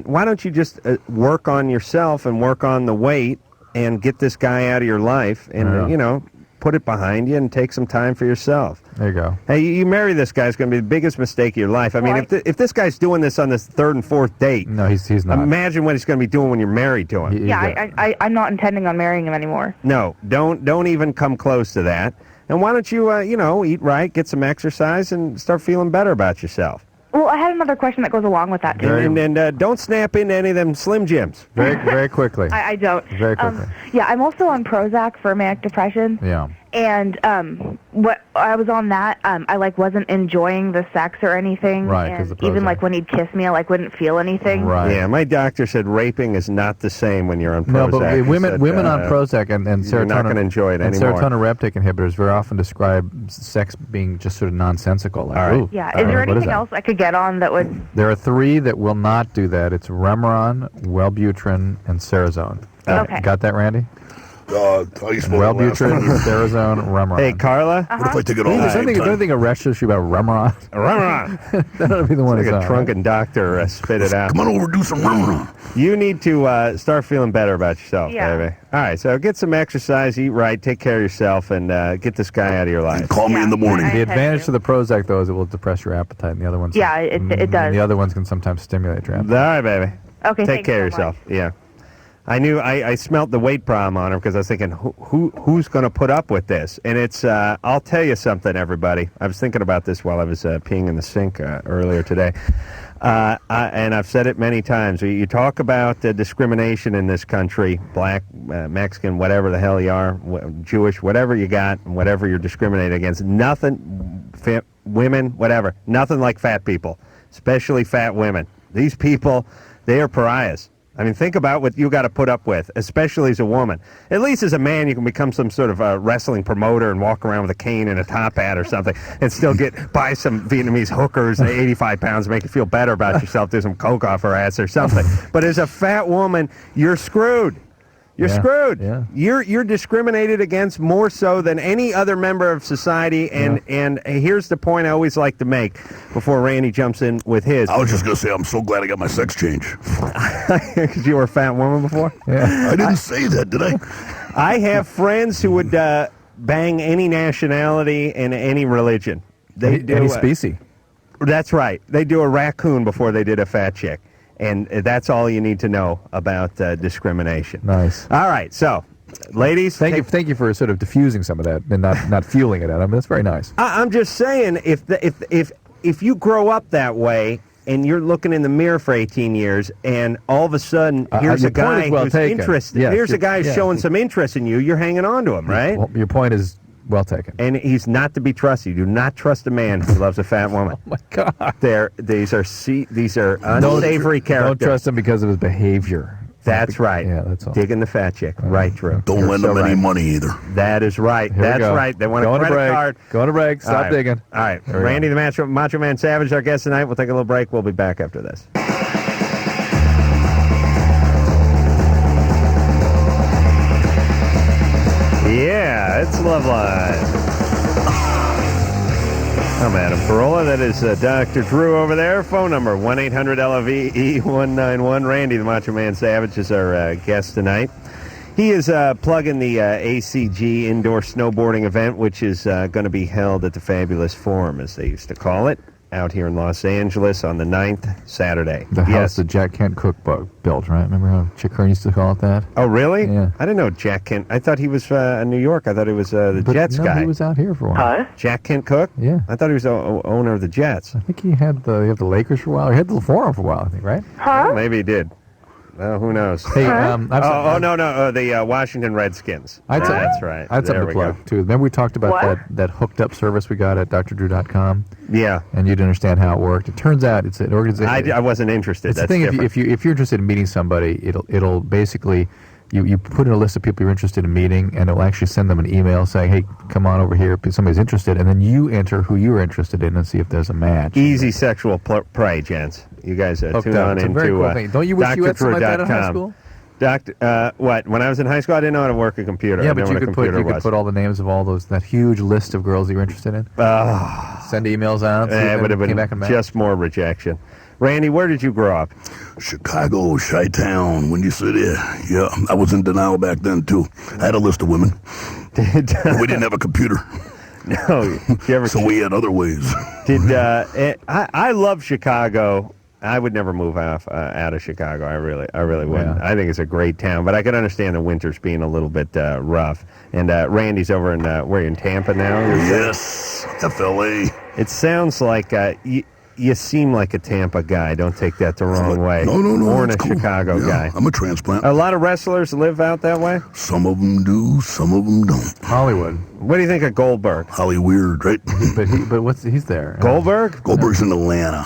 why don't you just work on yourself and work on the weight and get this guy out of your life and put it behind you and take some time for yourself. There you go. Hey, you marry this guy, it's going to be the biggest mistake of your life. I mean, if this guy's doing this on this third and fourth date, no, he's not. Imagine what he's going to be doing when you're married to him. Yeah, I'm not intending on marrying him anymore. No, don't even come close to that. And why don't you, eat right, get some exercise, and start feeling better about yourself. Well, I had another question that goes along with that, too. And don't snap into any of them Slim Jims. Very quickly. I don't. Very quickly. Yeah, I'm also on Prozac for manic depression. Yeah. And what I was on that, I wasn't enjoying the sex or anything. Right, 'cause and the even Prozac. when he'd kiss me, I wouldn't feel anything. Right. Yeah, my doctor said raping is not the same when you're on Prozac. No, but He women said, on Prozac and serotonin, you're not going to enjoy it and anymore. serotonin reuptake inhibitors very often describe sex being just sort of nonsensical. Like, All right. ooh, Yeah. Is there what anything that? else I could get on that would? There are 3 that will not do that. It's Remeron, Wellbutrin, and Cerazone. Okay. Got that, Randy? How you spell the last Wellbutrin, one? Cerazone, Remeron. Hey, Carla? What if I take it all the There's same something time? arrested you about Remeron. that ought to be the one. Like it's a on, drunken doctor spit it out. Come on over, do some run. You need to start feeling better about yourself, Yeah. baby. All right, so get some exercise, eat right, take care of yourself, and get this guy out of your life. Call me in the morning. I The had advantage to. to the Prozac, though, is it will depress your appetite, and the other ones. Yeah, it and does. The other ones can sometimes stimulate your All appetite. right, baby. Okay. Take thanks care of so much. yourself. Yeah. I knew I smelt the weight problem on her because I was thinking, who's going to put up with this? And it's, I'll tell you something, everybody. I was thinking about this while I was peeing in the sink earlier today. And I've said it many times. You talk about discrimination in this country, black, Mexican, whatever the hell you are, Jewish, whatever you got, and whatever you're discriminated against. Nothing, women, whatever, nothing like fat people, especially fat women. These people, they are pariahs. I mean, think about what you got to put up with, especially as a woman. At least as a man, you can become some sort of wrestling promoter and walk around with a cane and a top hat or something and still buy some Vietnamese hookers, 85 pounds, make you feel better about yourself, do some coke off her ass or something. But as a fat woman, you're screwed. You're Yeah, screwed. yeah. You're discriminated against more so than any other member of society. And here's the point I always like to make before Randy jumps in with his. I was just going to say, I'm so glad I got my sex change. Because you were a fat woman before? Yeah. I didn't say that, did I? I have friends who would bang any nationality and any religion. They do Any species. That's right. They do a raccoon before they did a fat chick. And that's all you need to know about discrimination. Nice. All right, so, ladies, Thank you for sort of diffusing some of that and not fueling it at them. That's very nice. I'm just saying, if you grow up that way and you're looking in the mirror for 18 years, and all of a sudden here's your a point guy is well who's taken. interested. Yes, Here's a guy yeah. showing some interest in you. You're hanging on to him, right? Well, your point is well taken. And he's not to be trusted. You do not trust a man who loves a fat woman. Oh my God! These are unsavory characters. Don't trust him because of his behavior. That's right. Yeah, that's all. Digging the fat chick. Right, Drew. Don't You're lend so them any right. money either. That is right. Here we That's go. right. They want Go a on credit break. card. Go on a break. Stop All right. digging. All right. There we Randy the Macho Man Savage, our guest tonight. We'll take a little break. We'll be back after this. Yeah, it's Loveline. I'm Adam Carolla. That is Dr. Drew over there. Phone number 1-800-LOVE-191. Randy the Macho Man Savage is our guest tonight. He is plugging the ACG indoor snowboarding event, which is going to be held at the Fabulous Forum, as they used to call it, out here in Los Angeles on the 9th, Saturday. The house that Jack Kent Cook built, right? Remember how Chick Hearn used to call it that? Oh, really? Yeah. I didn't know Jack Kent. I thought he was in New York. I thought he was the Jets no, guy. he was out here for a while. Jack Kent Cook? Yeah. I thought he was the owner of the Jets. I think he had the Lakers for a while. He had the Forum for a while, I think, right? Well, maybe he did. Who knows? Hey, no, the Washington Redskins. That's right. I had something to plug, too. Remember we talked about that hooked up service we got at drdrew.com? Yeah. And you didn't understand how it worked. It turns out it's an organization. I wasn't interested. It's That's the thing, different. if you're interested in meeting somebody, it'll basically, you put in a list of people you're interested in meeting, and it'll actually send them an email saying, hey, come on over here, somebody's interested, and then you enter who you're interested in and see if there's a match. Easy sexual prey, gents. You guys tune on It's a into very cool thing. Don't you wish you had something like that in high school? What? When I was in high school, I didn't know how to work a computer. Yeah, I but didn't know you what a computer could was. put all the names of all that huge list of girls that you're interested in. Send emails out. It would have been just more rejection. Randy, where did you grow up? Chicago, Chi-Town, Windy City. Yeah, I was in denial back then, too. I had a list of women. But we didn't have a computer. No. So we had other ways. I love Chicago. I would never move out of Chicago. I really wouldn't. Yeah. I think it's a great town, but I could understand the winters being a little bit rough. And Randy's over in where are you in Tampa now? Yes, FLA. It sounds like You seem like a Tampa guy. Don't take that the wrong way. No. Or a that's cool. Chicago guy. I'm a transplant. A lot of wrestlers live out that way? Some of them do, some of them don't. Hollywood. What do you think of Goldberg? Holly Weird, right? But he's there. Goldberg? Goldberg's in Atlanta.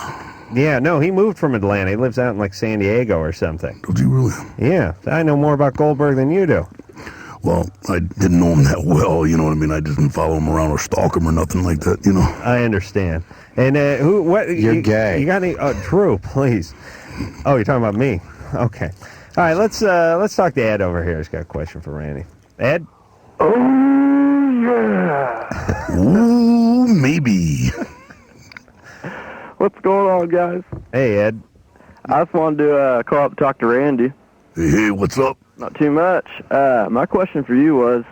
Yeah, no, he moved from Atlanta. He lives out in like San Diego or something. Does he really? Yeah, I know more about Goldberg than you do. Well, I didn't know him that well, you know what I mean? I didn't follow him around or stalk him or nothing like that, you know? I understand. And what? You're gay. You got any? Oh, Drew, please. Oh, you're talking about me. Okay. All right, let's talk to Ed over here. He's got a question for Randy. Ed? Oh, yeah. Ooh, maybe. What's going on, guys? Hey, Ed. I just wanted to call up and talk to Randy. Hey, what's up? Not too much. My question for you was,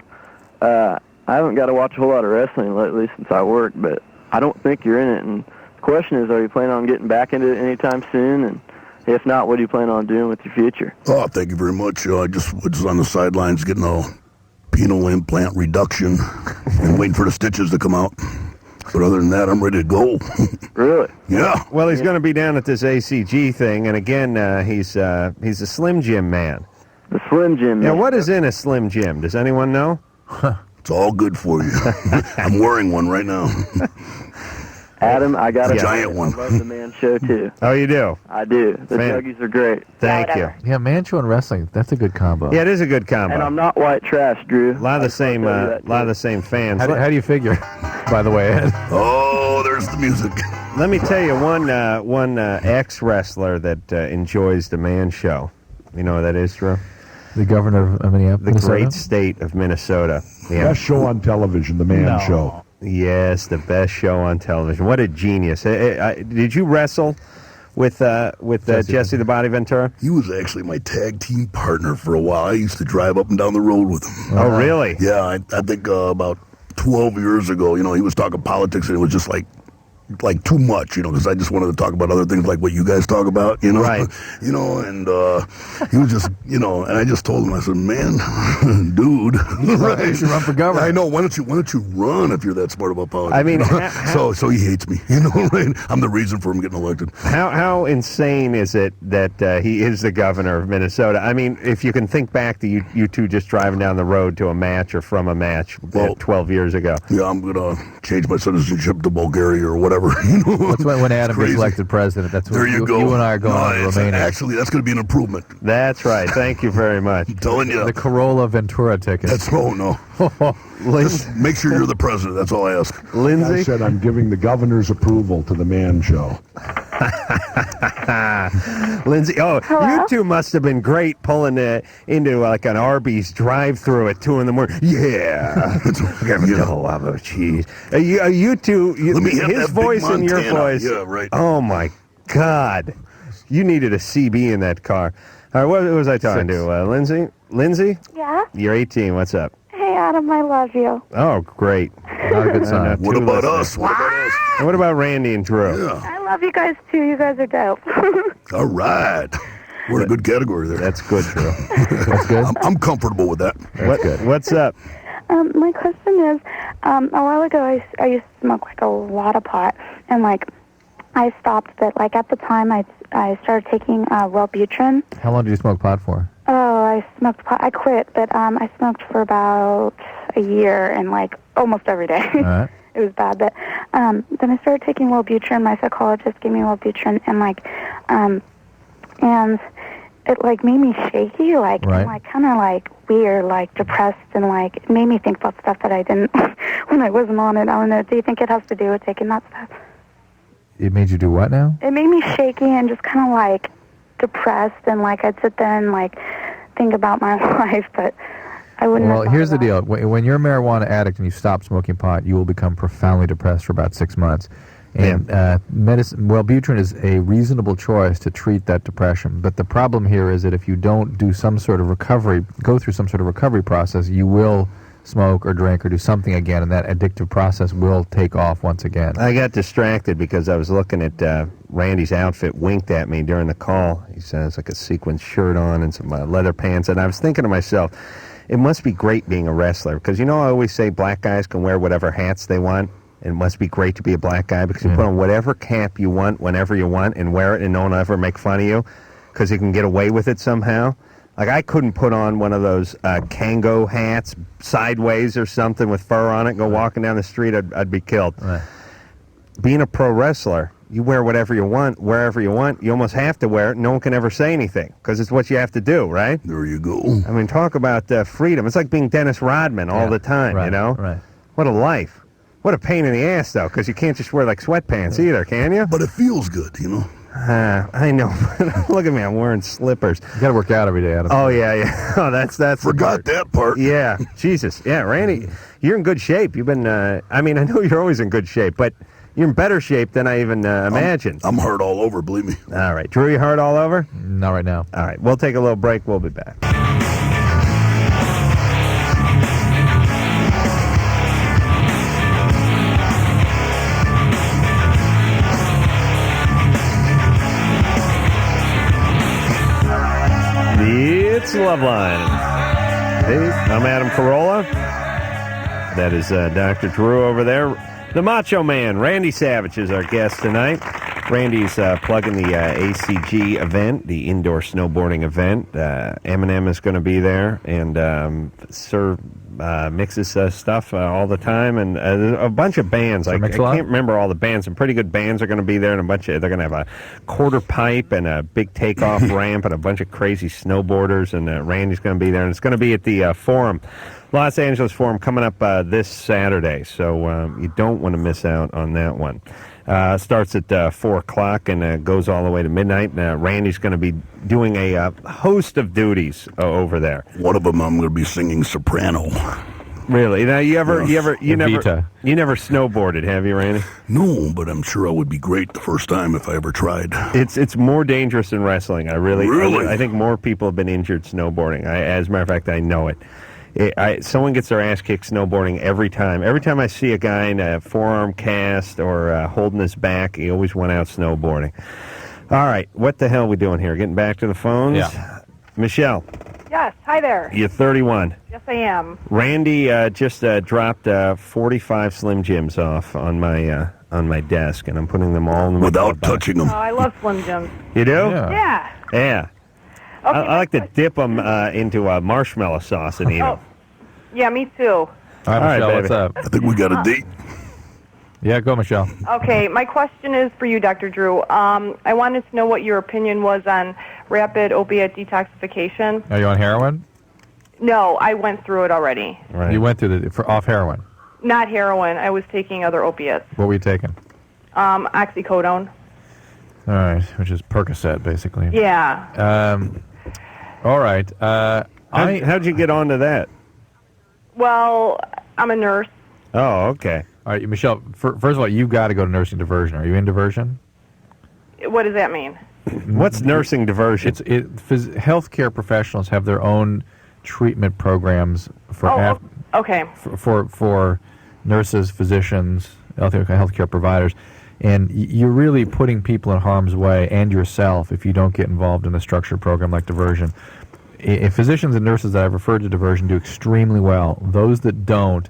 I haven't got to watch a whole lot of wrestling lately since I work, but I don't think you're in it. And the question is, are you planning on getting back into it anytime soon? And if not, what do you plan on doing with your future? Oh, thank you very much. I just was on the sidelines getting a penile implant reduction and waiting for the stitches to come out. But other than that, I'm ready to go. Really? Yeah. Well, he's going to be down at this ACG thing, and again, he's a Slim Jim man. The Slim Jim. Now, what is in a Slim Jim? Does anyone know? It's all good for you. I'm wearing one right now. Adam, I got a giant one. I love the Man Show, too. Oh, you do? I do. The Man. Juggies are great. Thank you. Yeah, man show and wrestling. That's a good combo. Yeah, it is a good combo. And I'm not white trash, Drew. A lot of the same fans. How do you figure, by the way, Ed? Oh, there's the music. Let me tell you one ex-wrestler that enjoys the Man Show. You know who that is, Drew? The governor of Minneapolis. The great state of Minnesota. Yeah. Best show on television, The Man Show. Yes, the best show on television. What a genius! Did you wrestle with Jesse the Body Ventura? He was actually my tag team partner for a while. I used to drive up and down the road with him. Oh, really? Yeah, I think about 12 years ago, you know, he was talking politics and it was just like too much, you know, because I just wanted to talk about other things like what you guys talk about, you know. Right. You know, and he was just, you know, and I just told him, I said, man, dude, right? You should run for governor. I know. Why don't you run if you're that smart about politics? I mean, you know? so he hates me, you know, right? I'm the reason for him getting elected. How insane is it that he is the governor of Minnesota? I mean, if you can think back to you two just driving down the road to a match or from a match 12 years ago. Yeah, I'm gonna change my citizenship to Bulgaria or whatever. You know? That's when Adam gets elected president. That's there when you go. You and I are going to Romania. Actually, that's going to be an improvement. That's right. Thank you very much. I'm telling you. The Carolla Ventura ticket. No. Just make sure you're the president. That's all I ask. Lindsay? I said I'm giving the governor's approval to The Man Show. Lindsay, Hello? you two must have been great pulling into like an Arby's drive-through at 2 a.m. Yeah, I'm a cheese. Are you two? Let me have his that voice big and your Montana. voice. Yeah, right. Oh my God, you needed a CB in that car. All right, what was I talking to? Lindsay? Lindsay? Yeah? You're 18. What's up? Hey, Adam, I love you. Oh, great. Not a good sign. What about us? What about us? And what about Randy and Drew? Yeah. I love you guys, too. You guys are dope. All right. We're in a good category there. That's good, Drew. That's good. I'm comfortable with that. What's up? My question is, a while ago I used to smoke like a lot of pot, and like I stopped, but like at the time I started taking Wellbutrin. How long did you smoke pot for? Oh, I smoked pot. I quit, but I smoked for about a year and like almost every day. All right. It was bad, but then I started taking Wellbutrin. My psychologist gave me Wellbutrin, and like, and it like made me shaky, like, Right. and like kind of like weird, like depressed, and like it made me think about stuff that I didn't when I wasn't on it. I don't know. Do you think it has to do with taking that stuff? It made you do what now? It made me shaky and just kind of like depressed, and like I'd sit there and like think about my life, but I wouldn't. Well, have here's the thought deal. about When you're a marijuana addict and you stop smoking pot, you will become profoundly depressed for about 6 months. And Wellbutrin is a reasonable choice to treat that depression. But the problem here is that if you don't do some sort of recovery, go through some sort of recovery process, you will smoke or drink or do something again, and that addictive process will take off once again. I got distracted because I was looking at Randy's outfit, winked at me during the call. He has like a sequin shirt on and some leather pants, and I was thinking to myself, it must be great being a wrestler, because you know I always say black guys can wear whatever hats they want. It must be great to be a black guy because you put on whatever cap you want, whenever you want, and wear it, and no one will ever make fun of you because you can get away with it somehow. Like, I couldn't put on one of those Kango hats sideways or something with fur on it and go walking down the street. I'd be killed. Right. Being a pro wrestler, you wear whatever you want, wherever you want. You almost have to wear it. No one can ever say anything because it's what you have to do, right? There you go. I mean, talk about freedom. It's like being Dennis Rodman all the time, right, you know? Right. What a life. What a pain in the ass, though, because you can't just wear, like, sweatpants either, can you? But it feels good, you know? I know. Look at me. I'm wearing slippers. You got to work out every day, Adam. Oh, yeah. Oh, that's Forgot that part. Yeah. Jesus. Yeah, Randy, you're in good shape. You've been, I mean, I know you're always in good shape, but you're in better shape than I even imagined. I'm hurt all over, believe me. All right. Drew, you hurt all over? Not right now. All right. We'll take a little break. We'll be back. It's Loveline. Hey, I'm Adam Carolla. That is Dr. Drew over there. The Macho Man, Randy Savage, is our guest tonight. Randy's plugging the ACG event, the indoor snowboarding event. Eminem is going to be there, and Sir mixes stuff all the time, and a bunch of bands. I can't remember all the bands. Some pretty good bands are going to be there, and they're going to have a quarter pipe and a big takeoff ramp and a bunch of crazy snowboarders, and Randy's going to be there, and it's going to be at the Forum. Los Angeles Forum coming up this Saturday, so you don't want to miss out on that one. Starts at 4 o'clock and goes all the way to midnight. Randy's going to be doing a host of duties over there. One of them, I'm going to be singing soprano. Really? Now, you never snowboarded, have you, Randy? No, but I'm sure I would be great the first time if I ever tried. It's more dangerous than wrestling. Really? I think more people have been injured snowboarding. As a matter of fact, I know it. Someone gets their ass kicked snowboarding every time. Every time I see a guy in a forearm cast or holding his back, he always went out snowboarding. All right, what the hell are we doing here? Getting back to the phones? Yeah. Michelle. Yes, hi there. You're 31. Yes, I am. Randy just dropped 45 Slim Jims off on my desk, and I'm putting them all in the without touching them. Oh, I love Slim Jims. You do? Yeah. Yeah. Okay, I like to dip them into marshmallow sauce and eat them. Yeah, me too. All right, Michelle, baby. what's up? I think we got a date. Yeah, go, Michelle. Okay, my question is for you, Dr. Drew. I wanted to know what your opinion was on rapid opiate detoxification. Are you on heroin? No, I went through it already. Right. You went through off heroin. Not heroin. I was taking other opiates. What were you taking? Oxycodone. All right, which is Percocet, basically. Yeah. All right. How'd you get onto that? Well, I'm a nurse. Oh, okay. All right, Michelle, first of all, you've got to go to nursing diversion. Are you in diversion? What does that mean? What's nursing diversion? Healthcare professionals have their own treatment programs for okay. for nurses, physicians, healthcare providers, and you're really putting people in harm's way and yourself if you don't get involved in a structured program like diversion. Physicians and nurses that I've referred to diversion do extremely well. Those that don't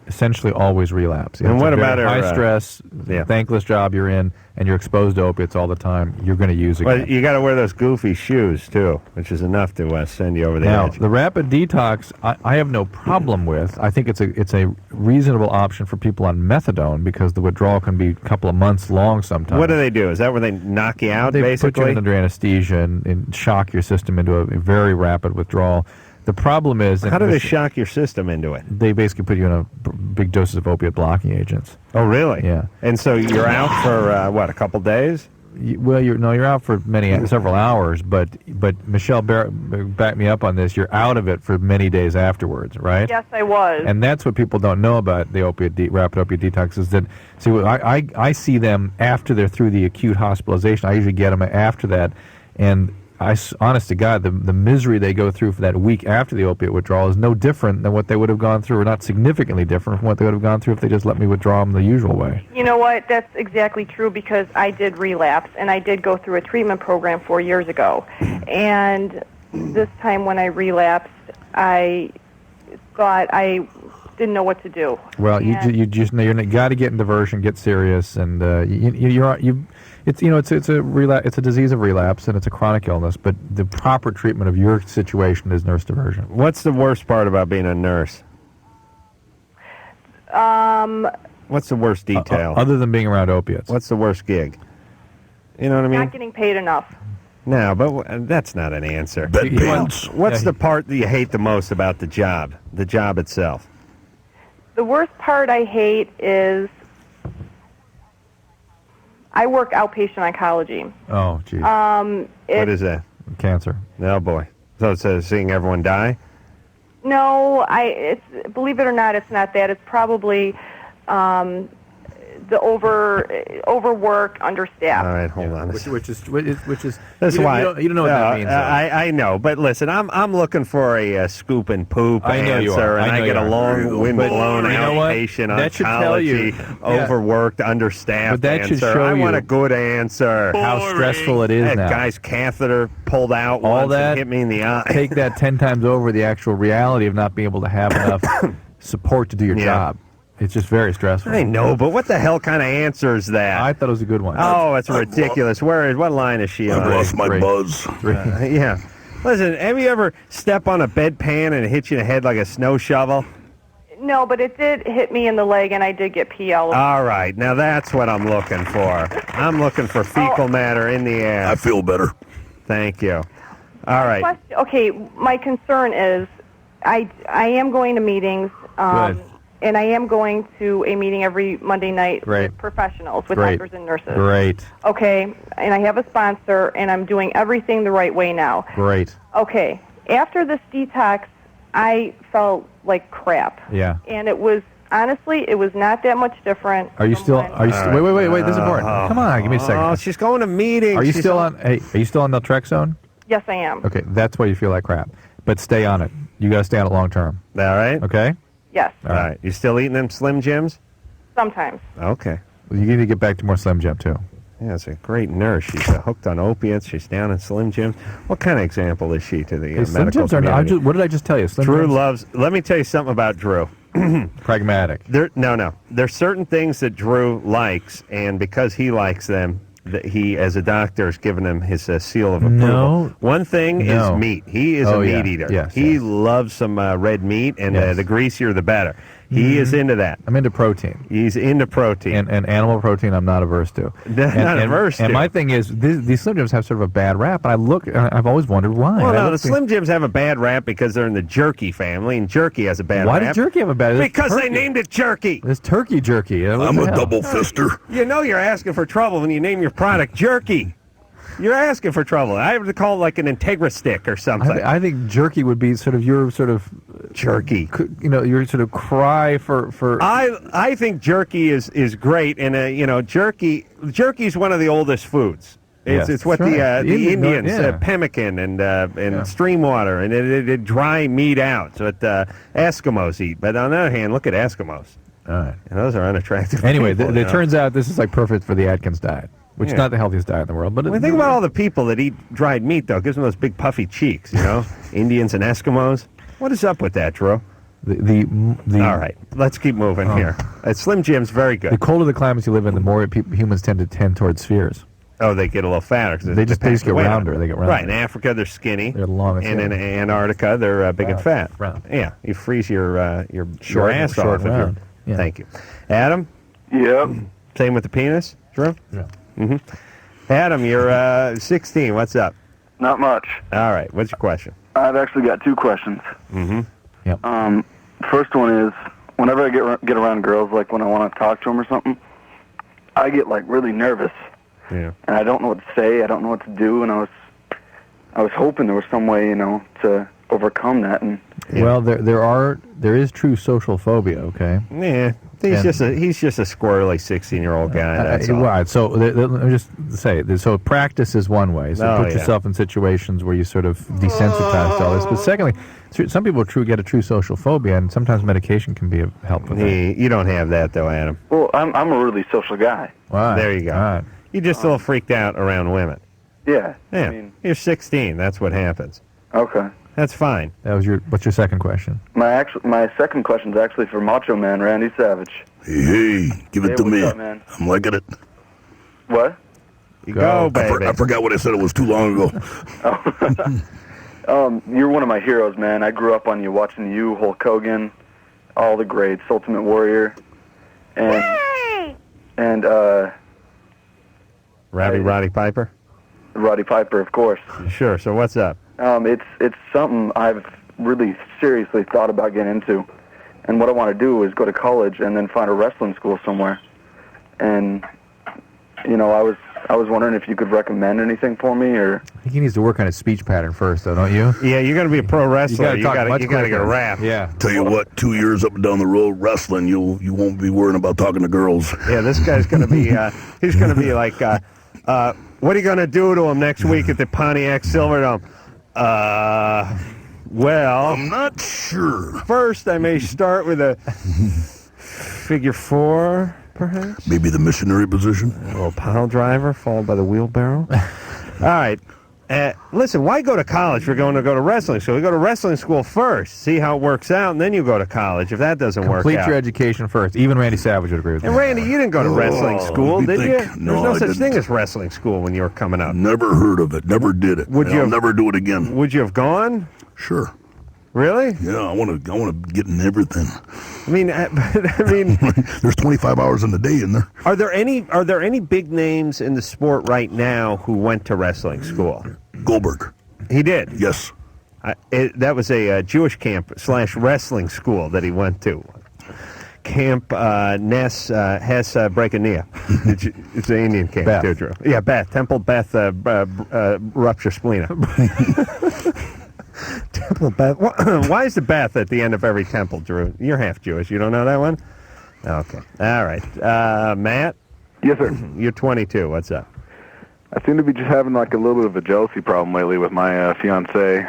essentially always relapse. And what about high stress, thankless job you're in, and you're exposed to opiates all the time? You're going to use again. Well, you got to wear those goofy shoes too, which is enough to send you over the edge. The rapid detox, I have no problem with. I think it's a reasonable option for people on methadone because the withdrawal can be a couple of months long sometimes. What do they do? Is that where they knock you out? They basically put you under anesthesia and shock your system into a very rapid withdrawal. The problem is... How do they shock your system into it? They basically put you in big doses of opiate blocking agents. Oh, really? Yeah. And so you're out for, a couple days? You're out for several hours, but Michelle, back me up on this, you're out of it for many days afterwards, right? Yes, I was. And that's what people don't know about the rapid opiate detox is that, I see them after they're through the acute hospitalization. I usually get them after that, and honest to God, the misery they go through for that week after the opiate withdrawal is no different than what they would have gone through, or not significantly different from what they would have gone through if they just let me withdraw them the usual way. You know what? That's exactly true because I did relapse, and I did go through a treatment program 4 years ago. And this time when I relapsed, I thought I didn't know what to do. Well, you just know you got to get in diversion, get serious, and it's a disease of relapse and it's a chronic illness. But the proper treatment of your situation is nurse diversion. What's the worst part about being a nurse? What's the worst detail? Other than being around opiates. What's the worst gig? You know what I mean? Not getting paid enough. No, but that's not an answer. What's the part that you hate the most about the job itself? The worst part I hate is I work outpatient oncology. Oh, geez. What is that? Cancer. Oh, boy. So it's seeing everyone die? No, believe it or not, it's not that. It's probably the overwork, understaffed. All right, hold on. Which is That's why you don't know what that means. I know, but listen, I'm looking for a scoop and poop I know answer, you are. and I get a long windblown outpatient that should tell you overworked, understaffed. But that answer. should show I you want a good answer. How stressful it is that now. guy's catheter pulled out All once that and hit me in the eye. Take that 10 times over the actual reality of not being able to have enough support to do your job. It's just very stressful. I know, but what the hell kind of answer is that? I thought it was a good one. Oh, it's ridiculous. What line is she on? I've lost my buzz. Yeah. Listen, have you ever step on a bedpan and it hit you in the head like a snow shovel? No, but it did hit me in the leg, and I did get PL. All right. Now that's what I'm looking for. I'm looking for fecal matter in the air. I feel better. Thank you. All right. Okay, my concern is I am going to meetings. Good. And I am going to a meeting every Monday night with professionals, with doctors and nurses. Great. Okay, and I have a sponsor, and I'm doing everything the right way now. Great. Okay, after this detox, I felt like crap. Yeah. And it was, honestly, it was not that much different. Wait, this is important. Come on, give me a second. Oh, she's going to meetings. Are you still on naltrexone? Yes, I am. Okay, that's why you feel like crap. But stay on it. You got to stay on it long term. All right. Okay? Yes. All right. You still eating them Slim Jims? Sometimes. Okay. Well, you need to get back to more Slim Jim, too. Yeah, it's a great nurse. She's hooked on opiates. She's down in Slim Jims. What kind of example is she to the Slim medical Jims are community? what did I just tell you? Slim Drew Jims? loves... Let me tell you something about Drew. Pragmatic. No. There's certain things that Drew likes, and because he likes them, that he, as a doctor, has given him his seal of approval. No. One thing is meat. He is a meat eater. Yes, he loves some red meat, and the greasier the better. He is into that. I'm into protein. He's into protein. And animal protein I'm not averse to. Averse to. And my thing is, these Slim Jims have sort of a bad rap, and I've always wondered why. Well, no, the Slim Jims have a bad rap because they're in the jerky family, and jerky has a bad rap. Why did jerky have a bad rap? Because they named it jerky. It's turkey jerky. I'm a double fister. You know you're asking for trouble when you name your product jerky. You're asking for trouble. I have to call it like an Integra stick or something. I think jerky would be sort of your sort of jerky. Your sort of cry for. I think jerky is great, and jerky's one of the oldest foods. It's what the Indians, pemmican and stream water, and it dry meat out. So Eskimos eat. But on the other hand, look at Eskimos. All right. And those are unattractive. Anyway, people, it turns out this is like perfect for the Atkins diet. Which is not the healthiest diet in the world. But think about all the people that eat dried meat, though. It gives them those big puffy cheeks, Indians and Eskimos. What is up with that, Drew? All right, let's keep moving here. Slim Jim's very good. The colder the climates you live in, the more humans tend to tend towards spheres. Oh, they get a little fatter. They just get rounder. They get rounder. Right, in Africa, they're skinny. They're long. And in Antarctica, they're big and fat. Round. Yeah, you freeze your ass off. Round. Thank you. Adam? Yep. Same with the penis, Drew? Yeah. Mm-hmm. Adam, you're 16. What's up? Not much. All right. What's your question? I've actually got two questions. Mm-hmm. Yep. First one is, whenever I get around girls, like when I want to talk to them or something, I get like really nervous. Yeah. And I don't know what to say. I don't know what to do. And I was hoping there was some way, to overcome that. And well, there is true social phobia. Okay. Yeah. He's just a squirrely 16-year-old guy. That's all. Right. So let me just say, so practice is one way. So put yourself in situations where you sort of desensitize to all this. But secondly, some people get a true social phobia, and sometimes medication can be of help with that. You don't have that, though, Adam. Well, I'm a really social guy. Wow. There you go. Right. You're just a little freaked out around women. Yeah. Yeah. You're 16. That's what happens. Okay. That's fine. What's your second question? My second question is actually for Macho Man, Randy Savage. Hey, give it to what's me. up, man? I'm liking it. What? Go, baby. I forgot what I said. It was too long ago. You're one of my heroes, man. I grew up on you, watching you, Hulk Hogan, all the greats, Ultimate Warrior, and Roddy Piper? Roddy Piper, of course. Sure. So what's up? It's something I've really seriously thought about getting into, and what I want to do is go to college and then find a wrestling school somewhere. And I was wondering if you could recommend anything for me, or I think he needs to work on his speech pattern first, though, don't you? Yeah, you're going to be a pro wrestler. You got to get a rap. Yeah. Tell you what, 2 years up and down the road wrestling, you won't be worrying about talking to girls. Yeah, this guy's going to be. He's going to be like, what are you going to do to him next week at the Pontiac Silverdome? Well, I'm not sure. First, I may start with a figure 4, perhaps. Maybe the missionary position. A little pile driver, followed by the wheelbarrow. All right. Listen, why go to college? We're going to go to wrestling school. We go to wrestling school first, see how it works out, and then you go to college if that doesn't work out. Complete your education first. Even Randy Savage would agree with that. And Randy, you didn't go to wrestling school, did you? There's No, no such I thing as wrestling school when you were coming up. Never heard of it. Never did it. I'll never do it again. Would you have gone? Sure. Really? Yeah, I want to get in everything. I mean, there's 25 hours in the day in there. Are there any big names in the sport right now who went to wrestling school? Goldberg. He did? Yes. That was a Jewish camp / wrestling school that he went to. Camp Ness Hess Breakania. It's an Indian camp, Beth. too, Drew. Yeah, Beth. Temple Beth Rupture Splena. Temple Beth. Why is the Beth at the end of every temple, Drew? You're half Jewish. You don't know that one? Okay. All right. Matt? Yes, sir. You're 22. What's up? I seem to be just having like a little bit of a jealousy problem lately with my fiance.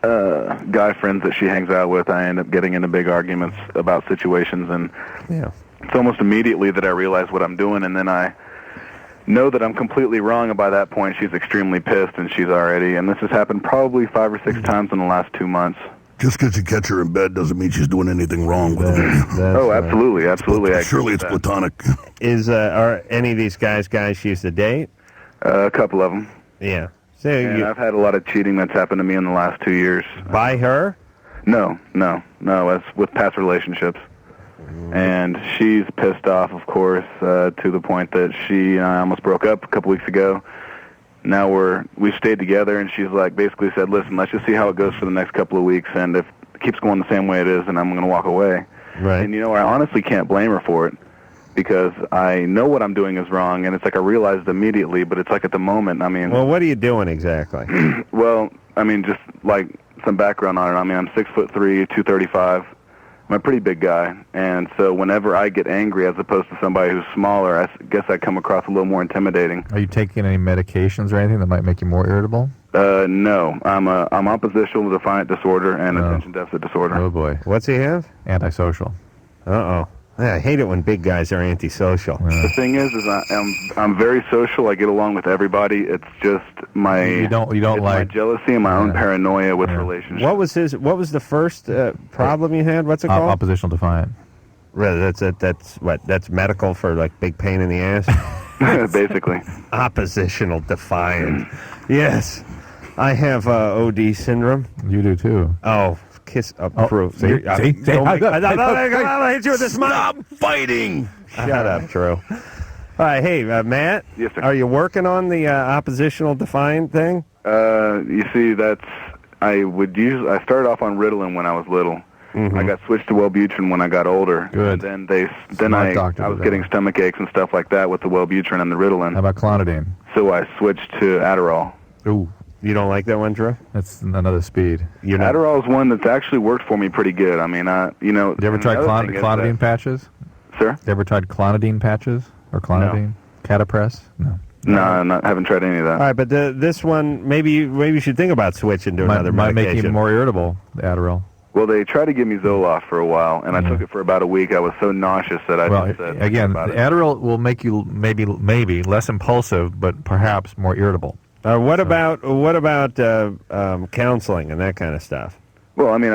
Guy friends that she hangs out with, I end up getting into big arguments about situations, and it's almost immediately that I realize what I'm doing, and then I know that I'm completely wrong, and by that point she's extremely pissed, and and this has happened probably 5 or 6 times in the last 2 months. Just because you catch her in bed doesn't mean she's doing anything wrong with him. Oh, absolutely. Surely it's platonic. Are any of these guys she used to date? A couple of them. Yeah. So I've had a lot of cheating that's happened to me in the last 2 years. By her? No. As with past relationships. And she's pissed off, of course, to the point that she and I almost broke up a couple weeks ago. Now we've stayed together, and she's basically said, listen, let's just see how it goes for the next couple of weeks, and if it keeps going the same way it is, then I'm going to walk away. Right. And, I honestly can't blame her for it, because I know what I'm doing is wrong, and it's like I realized immediately, but it's like at the moment, Well, what are you doing exactly? Well, just like some background on it. I'm 6'3", 235. I'm a pretty big guy, and so whenever I get angry, as opposed to somebody who's smaller, I guess I come across a little more intimidating. Are you taking any medications or anything that might make you more irritable? No. I'm oppositional defiant disorder and attention deficit disorder. Oh, boy. What's he have? Antisocial. Uh-oh. I hate it when big guys are antisocial. The thing is I'm very social. I get along with everybody. It's just my my jealousy and my own paranoia with relationships. What was the first problem you had? What's it called? Oppositional defiant. Really? That's medical for big pain in the ass? Basically. Oppositional defiant. Yes. I have OD syndrome. You do too. Oh. Kiss up proof. See? I hit you with this Stop fighting! Shut up, Drew. All right, hey, Matt. Yes, sir. Are you working on the oppositional defiant thing? You see, I started off on Ritalin when I was little. I got switched to Wellbutrin when I got older. Good. And then I was getting stomach aches and stuff like that with the Wellbutrin and the Ritalin. How about clonidine? So I switched to Adderall. Ooh. You don't like that one, Drew? That's another speed. Adderall is one that's actually worked for me pretty good. You ever tried clonidine patches? Sir? You ever tried clonidine patches? Or clonidine? No. Catapress? No. No, I haven't tried any of that. All right, but this one, maybe you should think about switching to another medication. Might make you more irritable, the Adderall. Well, they tried to give me Zoloft for a while, and I took it for about a week. I was so nauseous that I just said, again, Adderall will make you maybe less impulsive, but perhaps more irritable. What about counseling and that kind of stuff? Well, I mean,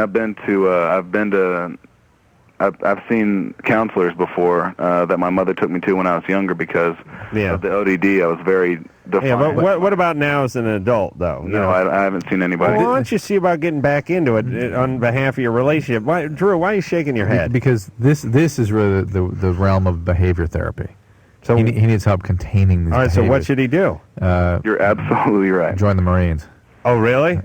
I've seen counselors before that my mother took me to when I was younger because of the ODD. I was very defiant. Yeah, but what about now as an adult, though? No, I haven't seen anybody. Well, why don't you see about getting back into it on behalf of your relationship? Drew, why are you shaking your head? Because this is really the realm of behavior therapy. So he needs help containing these All right, behaviors. so what should he do? You're absolutely right. Join the Marines. Oh, really?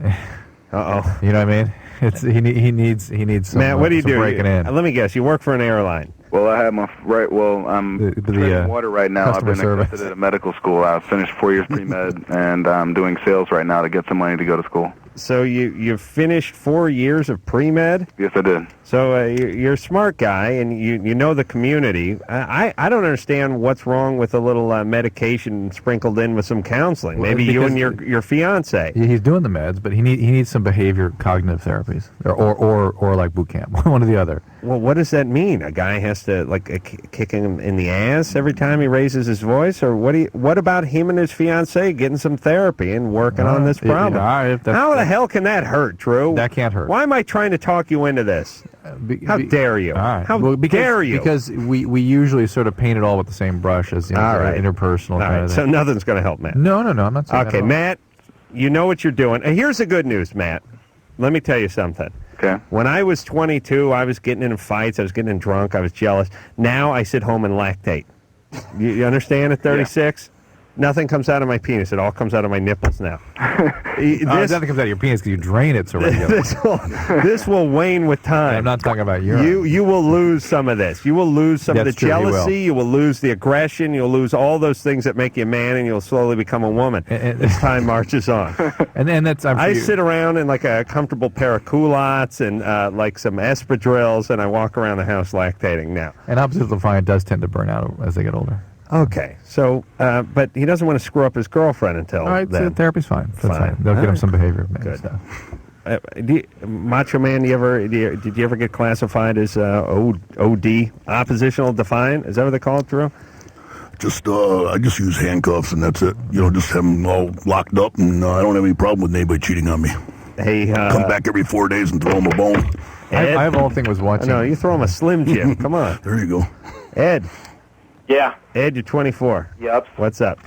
Uh-oh. You know what I mean? He needs some, Matt, what do you some do? breaking in. Let me guess. You work for an airline. Well, I have my I'm drinking water right now. I've been accepted at a medical school. I've finished 4 years pre-med, and I'm doing sales right now to get some money to go to school. So you've finished 4 years of pre-med? Yes, I did. So you're a smart guy, and you know the community. I don't understand what's wrong with a little medication sprinkled in with some counseling. Maybe you and your fiance. He's doing the meds, but he needs some behavior cognitive therapies, or like boot camp, one or the other. Well, what does that mean? A guy has to kick him in the ass every time he raises his voice, or what about him and his fiance getting some therapy and working on this problem? How the hell can that hurt, Drew? That can't hurt. Why am I trying to talk you into this? How dare you? All right. How dare you? Because we usually sort of paint it all with the same brush as interpersonal all kind right. of So thing. nothing's going to help, Matt. No, I'm not saying that Okay, at all. Matt, you know what you're doing. Here's the good news, Matt. Let me tell you something. Okay. When I was 22, I was getting in fights. I was getting drunk. I was jealous. Now I sit home and lactate. You understand? At 36, nothing comes out of my penis. It all comes out of my nipples now. Nothing comes out of your penis because you drain it so regularly. This will wane with time. I'm not talking about urine. You will lose some of this. You will lose some of the That's true, you will. jealousy. You will lose the aggression. You'll lose all those things that make you a man, and you'll slowly become a woman as time marches on. And that's I sit around in like a comfortable pair of culottes and like some espadrilles, and I walk around the house lactating now. And opposite defiant does tend to burn out as they get older. Okay, so but he doesn't want to screw up his girlfriend until All right, then. so therapy's fine. That's fine. They'll All get him right. some behavior Good. stuff. Macho Man, did you ever get classified as OD, oppositional defiant? Is that what they call it, Drew? I just use handcuffs and that's it. Just have them all locked up, and I don't have any problem with anybody cheating on me. Hey, come back every 4 days and throw them a bone. I of all things was watching. No, you throw him a Slim Jim. Come on. There you go. Ed. Yeah. Ed, you're 24. Yep. What's up?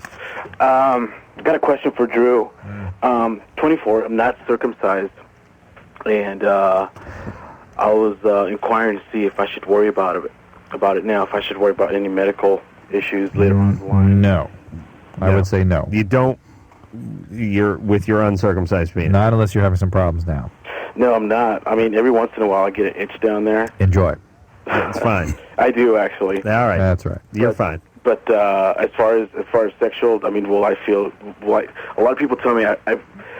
Got a question for Drew. 24. I'm not circumcised, and I was inquiring to see if I should worry about it now. If I should worry about any medical issues later on the line. No. I would say no. You don't. You're with your uncircumcised penis. Not unless you're having some problems now. No, I'm not. I mean, every once in a while I get an itch down there. Enjoy. It's fine. I do actually. All right. That's right. You're fine. But as far as sexual, I mean, will I feel like a lot of people tell me I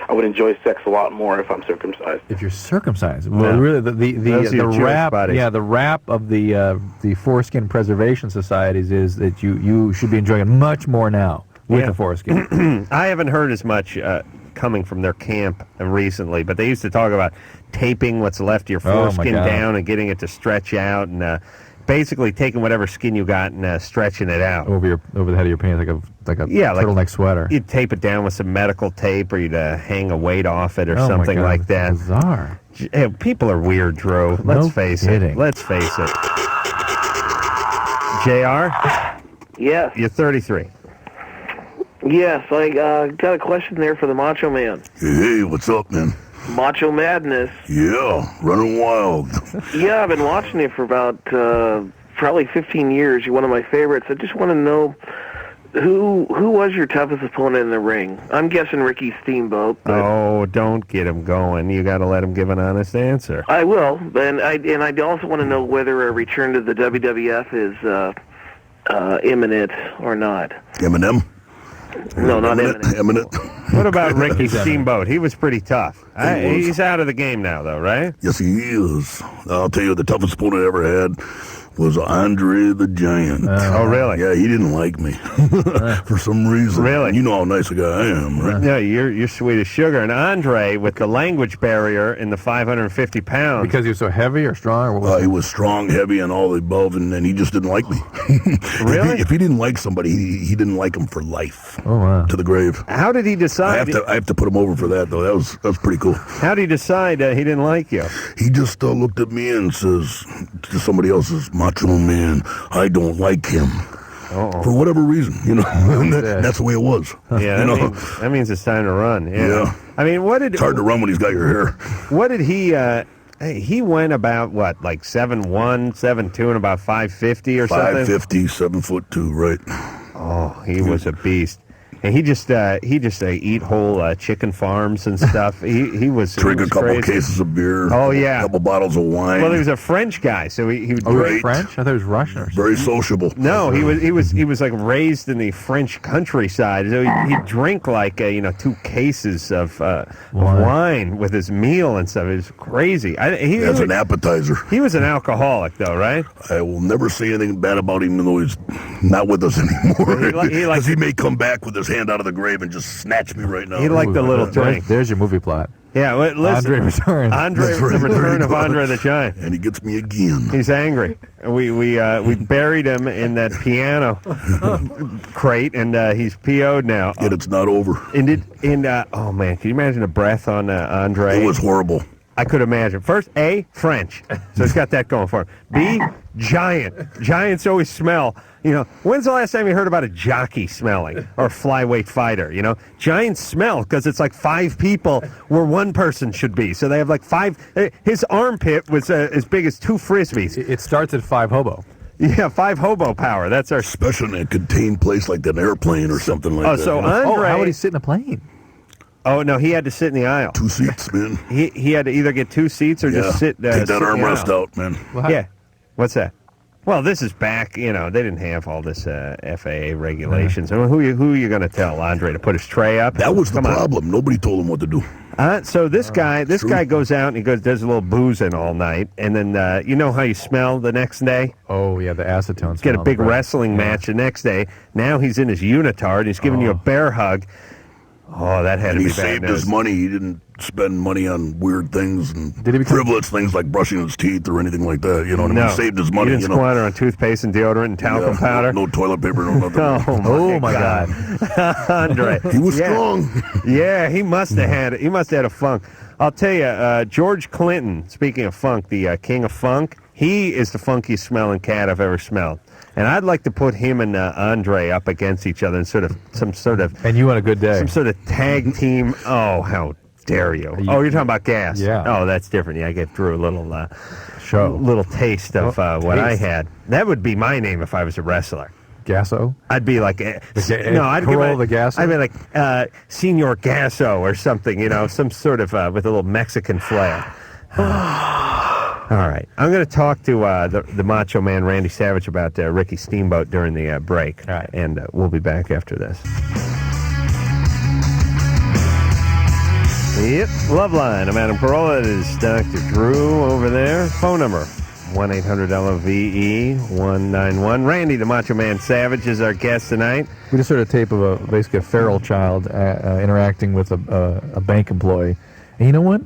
would enjoy sex a lot more if I'm circumcised. If you're circumcised, well, really, the rap, the rap of the foreskin preservation societies is that you should be enjoying it much more now with the foreskin. I haven't heard as much coming from their camp recently, but they used to talk about taping what's left of your foreskin down and getting it to stretch out, and basically taking whatever skin you got and stretching it out over the head of your pants, like a turtleneck sweater. You'd tape it down with some medical tape, or you'd hang a weight off it, or something like that. Bizarre. Hey, people are weird, Drew. Let's face it. Let's face it. JR? Yes. You're 33. Yes, I got a question there for the Macho Man. Hey, what's up, man? Macho Madness. Yeah, running wild. Yeah, I've been watching you for about probably 15 years. You're one of my favorites. I just want to know who was your toughest opponent in the ring? I'm guessing Ricky Steamboat. Oh, don't get him going. You got to let him give an honest answer. I will, and I also want to know whether a return to the WWF is imminent or not. Eminem? No, not imminent. What about Ricky Steamboat? He was pretty tough. He's out of the game now, though, right? Yes, he is. I'll tell you, the toughest opponent I ever had was Andre the Giant. Oh, really? Yeah, he didn't like me for some reason. Really? You know how nice a guy I am, right? Yeah, you're sweet as sugar. And Andre, with the language barrier in the 550 pounds. Because he was so heavy or strong? Or what was He was strong, heavy, and all the above, and he just didn't like me. Really? If he didn't like somebody, he didn't like him for life. Oh, wow. To the grave. How did he decide? I have to put him over for that, though. That was pretty cool. How did he decide he didn't like you? He just looked at me and says to somebody else, says, Macho Man, I don't like him. Uh-oh. For whatever reason, that's the way it was. Yeah, that means it's time to run. Yeah. I mean, it's hard to run when he's got your hair. What did he? He went about what, like 7'1", 7'2", and about 550 or something. 550, 7'2", right? Oh, he was a beast. And he just eat whole chicken farms and stuff. He was drink a couple cases of beer. Oh yeah, a couple bottles of wine. Well, he was a French guy, so he would drink. French? I thought he was Russian or something. Very sociable. No, he was like raised in the French countryside. So he'd drink like 2 cases of wine with his meal and stuff. It was crazy. As an appetizer. He was an alcoholic, though, right? I will never say anything bad about him, even though he's not with us anymore. Because he may come back with his hand out of the grave and just snatch me right now. He liked a little drink. There's your movie plot. Yeah, well, listen. Andre returns. The return of Andre the Giant. And he gets me again. He's angry. We buried him in that piano crate, and he's PO'd now. Yet it's not over. Oh man, can you imagine the breath on Andre? It was horrible. I could imagine. First, A, French. So he's got that going for him. B, giant. Giants always smell. When's the last time you heard about a jockey smelling or a flyweight fighter? Giants smell because it's like 5 people where one person should be. So they have like 5. His armpit was as big as 2 Frisbees. It starts at 5 hobo. Yeah, 5 hobo power. That's our. Especially in a contained place like an airplane or something like that. So Andre. How would he sit in a plane? Oh, no, he had to sit in the aisle. 2 seats, man. He had to either get 2 seats or just sit. Take that armrest out, man. Yeah. What's that? Well, this is back, they didn't have all this FAA regulations. I mean, who are you going to tell, Andre, to put his tray up? That was the problem. Nobody told him what to do. So this guy goes out and he does a little boozing all night, and then you know how you smell the next day? Oh, yeah, the acetone. Get a big wrestling match the next day. Now he's in his unitard. He's giving you a bear hug. Oh, that had to be bad. He saved his money. He didn't spend money on weird things and frivolous things like brushing his teeth or anything like that. You know what I mean? He saved his money. He didn't squander on toothpaste and deodorant and talcum powder. No toilet paper, no nothing. Oh my God. Andre. He was strong. Yeah, he must have had a funk. I'll tell you, George Clinton, speaking of funk, the king of funk, he is the funkiest smelling cat I've ever smelled. And I'd like to put him and Andre up against each other in some sort of. And you on a good day. Some sort of tag team. Oh, how dare you? Oh, you're talking about gas. Yeah. Oh, that's different. Yeah, I gave Drew a little taste of what I had. That would be my name if I was a wrestler. Gasso? I'd be like, I'd give the Gasso? I'd be like Senor Gasso or something, some sort of with a little Mexican flair. All right. I'm going to talk to the Macho Man, Randy Savage, about Ricky Steamboat during the break. All right. And we'll be back after this. Yep, Loveline. I'm Adam Carolla. It is Dr. Drew over there. Phone number, 1-800-LOVE-191. Randy, the Macho Man Savage, is our guest tonight. We just heard a tape of basically a feral child interacting with a bank employee. And you know what?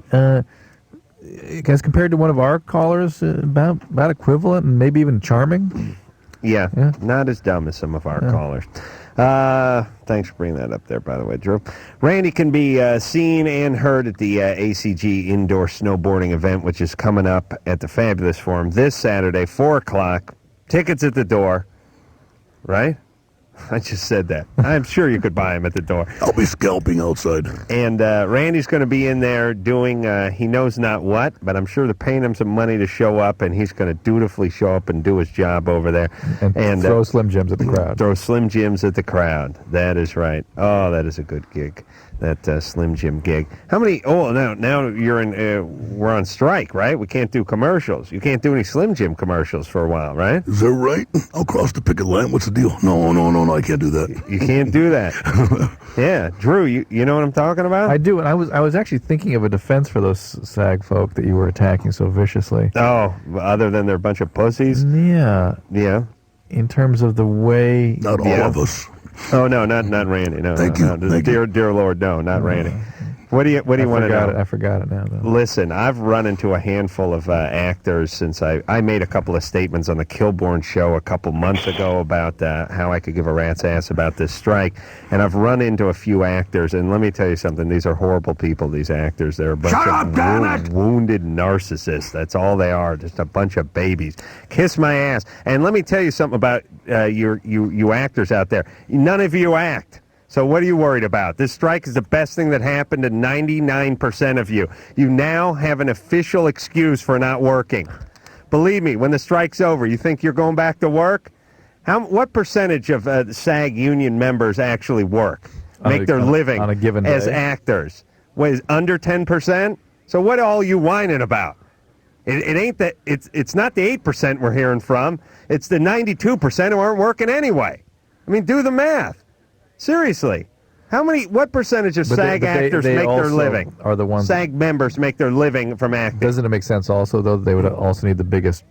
As compared to one of our callers, about equivalent and maybe even charming. Yeah, not as dumb as some of our callers. Thanks for bringing that up there, by the way, Drew. Randy can be seen and heard at the ACG Indoor Snowboarding event, which is coming up at the Fabulous Forum this Saturday, 4 o'clock. Tickets at the door, right? I just said that. I'm sure you could buy them at the door. I'll be scalping outside. And Randy's going to be in there doing he knows not what, but I'm sure they're paying him some money to show up, and he's going to dutifully show up and do his job over there. And throw Slim Jims at the crowd. Throw Slim Jims at the crowd. That is right. Oh, that is a good gig. that Slim Jim gig. How many? Oh, now you're in. We're on strike, right? We can't do commercials. You can't do any Slim Jim commercials for a while, right? Is that right? I'll cross the picket line. What's the deal? No, I can't do that. You can't do that. Yeah, Drew, you know what I'm talking about? I do, and I was actually thinking of a defense for those SAG folk that you were attacking so viciously. Oh, other than they're a bunch of pussies? Yeah. Yeah. In terms of the way... Not all of us. Oh, no, not Randy. No, Thank no, you. no. Thank Dear Lord, no, not Randy. What do you want to know? I forgot it now, though. Listen, I've run into a handful of actors since I made a couple of statements on the Kilborn show a couple months ago about how I could give a rat's ass about this strike, and I've run into a few actors, and let me tell you something, these are horrible people, these actors. They're a bunch of wounded narcissists. That's all they are, just a bunch of babies. Kiss my ass. And let me tell you something about you actors out there. None of you act. So what are you worried about? This strike is the best thing that happened to 99% of you. You now have an official excuse for not working. Believe me, when the strike's over, you think you're going back to work? What percentage of SAG union members actually work, make their living on a given as day? actors? What, is under 10%? So what are all you whining about? It ain't that. It's not the 8% we're hearing from. It's the 92% who aren't working anyway. I mean, do the math. Seriously, what percentage of SAG actors make their living? Are the ones SAG members make their living from acting? Doesn't it make sense also, though, that they would also need the biggest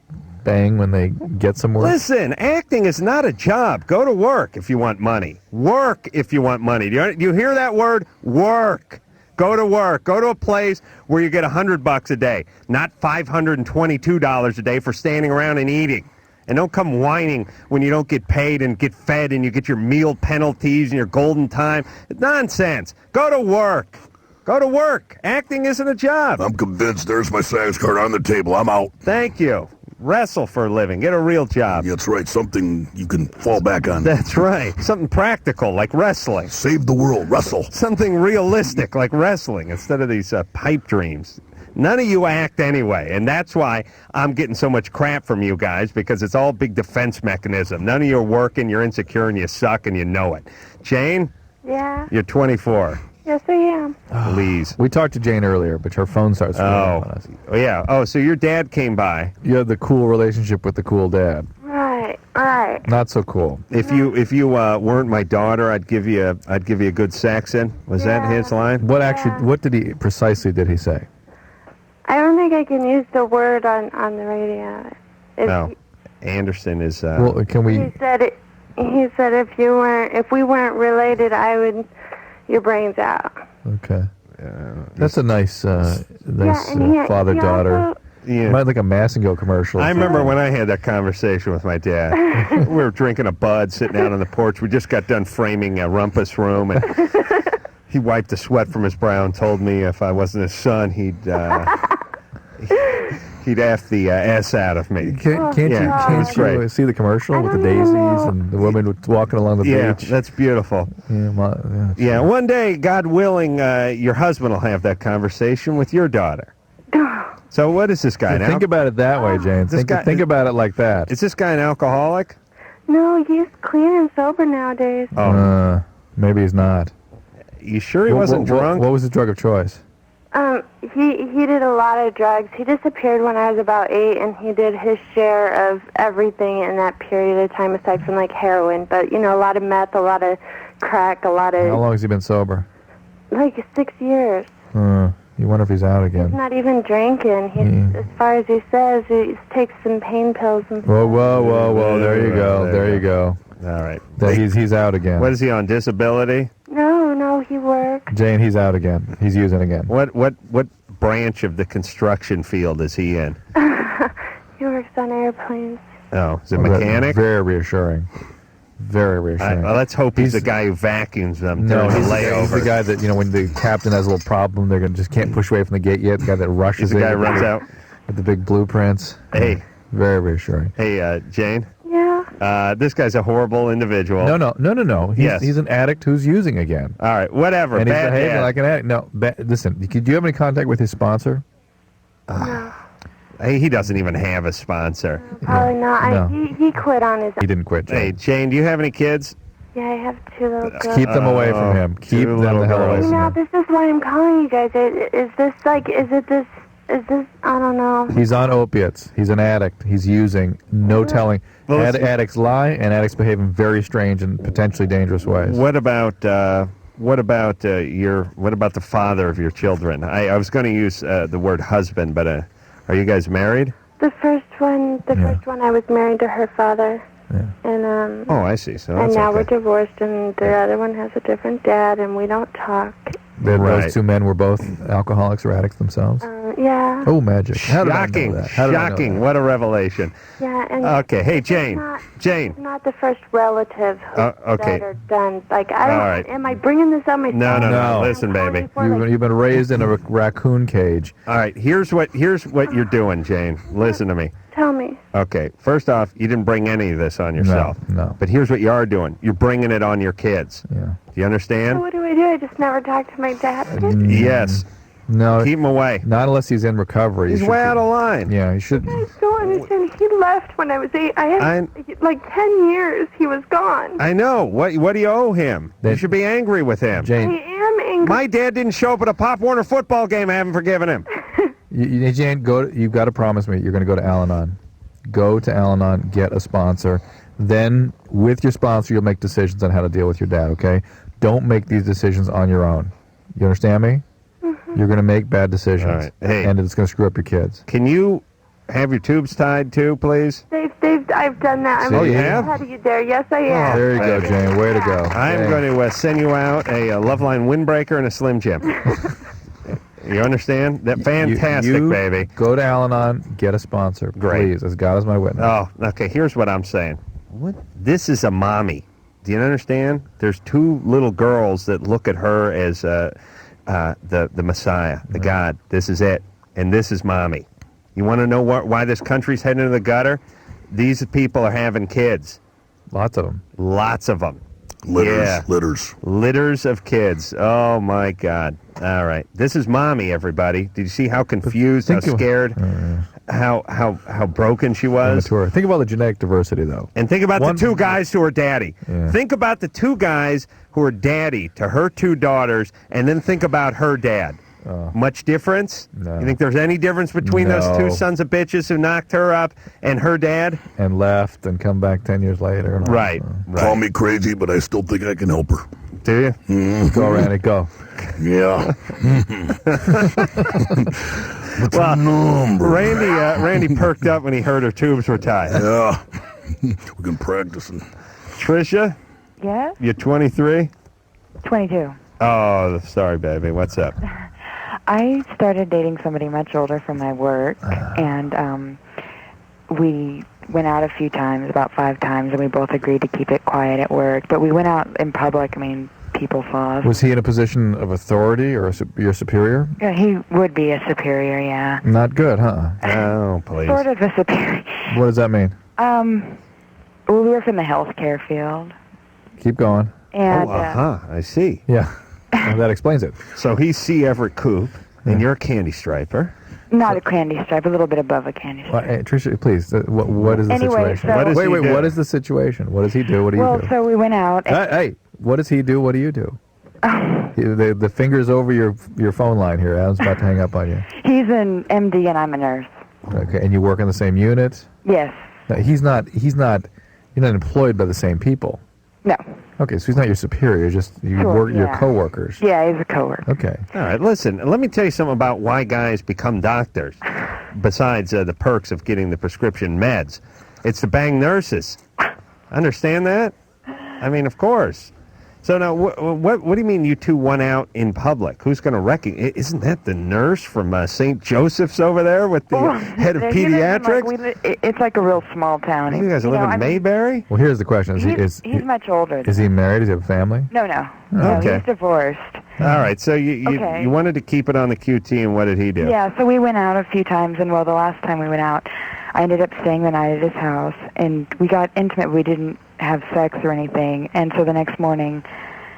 bang when they get some work? Listen, acting is not a job. Go to work if you want money. Work if you want money. Do you hear that word? Work. Go to work. Go to a place where you get $100 a day, not $522 a day for standing around and eating. And don't come whining when you don't get paid and get fed and you get your meal penalties and your golden time. It's nonsense. Go to work. Go to work. Acting isn't a job. I'm convinced. There's my SAGs card on the table. I'm out. Thank you. Wrestle for a living. Get a real job. Yeah, that's right. Something you can fall back on. That's right. Something practical like wrestling. Save the world. Wrestle. Something realistic like wrestling instead of these pipe dreams. None of you act anyway, and that's why I'm getting so much crap from you guys, because it's all big defense mechanism. None of you are working, you're insecure, and you suck, and you know it. Jane? Yeah? You're 24. Yes, I am. Please. We talked to Jane earlier, but her phone starts ringing on us. Oh, yeah. Oh, so your dad came by. You had the cool relationship with the cool dad. Right. Not so cool. If you weren't my daughter, I'd give you a good Saxon. Was that his line? What precisely did he say? I don't think I can use the word on the radio. No. Anderson is... well, can we... He said if we weren't related, I would... Your brain's out. Okay. That's a nice father-daughter. Yeah. Might like a Massengill commercial. I remember when I had that conversation with my dad. We were drinking a bud, sitting out on the porch. We just got done framing a rumpus room, and he wiped the sweat from his brow and told me if I wasn't his son, he'd F the S out of me. Can't you see the commercial with the daisies and the woman walking along the beach? Yeah, that's beautiful. Yeah, one day, God willing, your husband will have that conversation with your daughter. So what is this guy now? Think about it that way, Jane. Think about it like that. Is this guy an alcoholic? No, he's clean and sober nowadays. Maybe he's not. You sure he wasn't drunk? What was his drug of choice? He did a lot of drugs. He disappeared when I was about 8, and he did his share of everything in that period of time, aside from like heroin. But a lot of meth, a lot of crack, a lot of. How long has he been sober? Like 6 years. You wonder if he's out again. He's not even drinking. As far as he says, he takes some pain pills and. Whoa! There you go. There you go. All right. He's out again. What is he on, disability? No, he works. Jane, he's out again. He's using again. What branch of the construction field is he in? He works on airplanes. Oh, is it mechanic? Very reassuring. Very reassuring. Let's hope he's the guy who vacuums them. No, he's the guy that, when the captain has a little problem, they're just can't push away from the gate yet. The guy that rushes the guy who runs out with the big blueprints. Hey. Very reassuring. Hey, Jane? Yeah? This guy's a horrible individual. No. He's an addict who's using again. All right, whatever. And he's behaving like an addict. No, listen, do you have any contact with his sponsor? No. He doesn't even have a sponsor. Probably not. No. He quit on his own. He didn't quit, Jane. Hey, Jane, do you have any kids? Yeah, I have two little girls. Keep them away from him. Keep them the hell away You from know, him. this is why I'm calling you guys. Is this, I don't know. He's on opiates. He's an addict. He's using. No telling. Addicts lie, and addicts behave in very strange and potentially dangerous ways. What about the father of your children? I was going to use the word husband, but are you guys married? The first one, I was married to her father. Yeah. And Oh, I see. So and that's now okay. we're divorced, and the other one has a different dad, and we don't talk. Those two men were both alcoholics or addicts themselves. Yeah. Oh, magic! How did I know that? How did I know Shocking! that? What a revelation. Yeah, and Okay, hey Jane. It's not the first relative who okay. said or done. Like, I don't. All right. Am I bringing this on myself? No. Listen, baby. You've been raised in a raccoon cage. All right. Here's what you're doing, Jane. Listen to me. Tell me. Okay. First off, you didn't bring any of this on yourself. No. But here's what you are doing. You're bringing it on your kids. Yeah. Do you understand? So what do I do? I just never talk to my dad. Yes. No. Keep him away. Not unless he's in recovery. He's way out of line. Yeah, he should. I don't understand. He left when I was 8. I had like 10 years. He was gone. I know. What do you owe him? You should be angry with him. I am angry. My dad didn't show up at a Pop Warner football game. I haven't forgiven him. Jane, you've got to promise me you're going to go to Al-Anon. Go to Al-Anon, get a sponsor. Then, with your sponsor, you'll make decisions on how to deal with your dad, okay? Don't make these decisions on your own. You understand me? Mm-hmm. You're going to make bad decisions. All right. Hey. And it's going to screw up your kids. Can you have your tubes tied too, please? I've done that. Oh, you have? Ahead of you there. Yes, I am. There you go, Jane. Way to go. I'm going to send you out a Loveline windbreaker and a Slim Jim. You understand? That fantastic, you baby. Go to Al-Anon, get a sponsor, Great. please, as God is my witness. Oh, okay. Here's what I'm saying. What? This is a mommy. Do you understand? There's two little girls that look at her as the Messiah, the God. This is it, and this is mommy. You want to know why this country's heading into the gutter? These people are having kids. Lots of them. Lots of them. Litters of kids. Oh my God. All right. This is mommy, everybody. Did you see how confused, how scared, how broken she was? Immature. Think about the genetic diversity, though. And think about the two guys who are daddy. Yeah. Think about the two guys who are daddy to her two daughters, and then think about her dad. Much difference? No. You think there's any difference between those two sons of bitches who knocked her up and her dad? And left and come back 10 years later. Right. Call me crazy, but I still think I can help her. Do you? Mm-hmm. Go, Randy, go. Yeah. What's Well, her number? Randy perked up when he heard her tubes were tied. Yeah. We've been practicing. Tricia, Yes? you're 23? 22. Oh, sorry, baby. What's up? I started dating somebody much older from my work, and we went out a few times, about 5 times, and we both agreed to keep it quiet at work. But we went out in public. I mean, people saw us. Was he in a position of authority or your superior? Yeah, he would be a superior, yeah. Not good, huh? Oh, please. Sort of a superior. What does that mean? Well, we work in the healthcare field. Keep going. And, I see. Yeah. Well, that explains it. So he's C. Everett Koop, and you're a candy striper. not a candy stripe, a little bit above a candy stripe. Well, hey, Tricia, please, what is the Anyway, situation? so- What does wait, he wait, do? what is the situation? What does he do? What do you Well, do? so we went out. And Hey, what does he do? What do you do? The finger's over your phone line here. Adam's about to hang up on you. He's an MD and I'm a nurse. Okay, and you work in the same unit? Yes. No, you're not employed by the same people. No. Okay, so he's not your superior, just Sure, your yeah. coworkers. Yeah, he's a coworker. Okay. All right, listen, let me tell you something about why guys become doctors, besides the perks of getting the prescription meds. It's to bang nurses. Understand that? I mean, of course. So now, what do you mean you two went out in public? Who's going to recognize? Isn't that the nurse from St. Joseph's over there with the head of He lives in, pediatrics? it's like a real small town. You guys live in Mayberry? Well, here's the question. He's much older. Is he married? Does he have a family? No, no. Oh, No, okay. he's divorced. All right, so you Okay. wanted to keep it on the QT, and what did he do? Yeah, so we went out a few times, and well, the last time we went out, I ended up staying the night at his house, and we got intimate. We didn't have sex or anything, and so the next morning,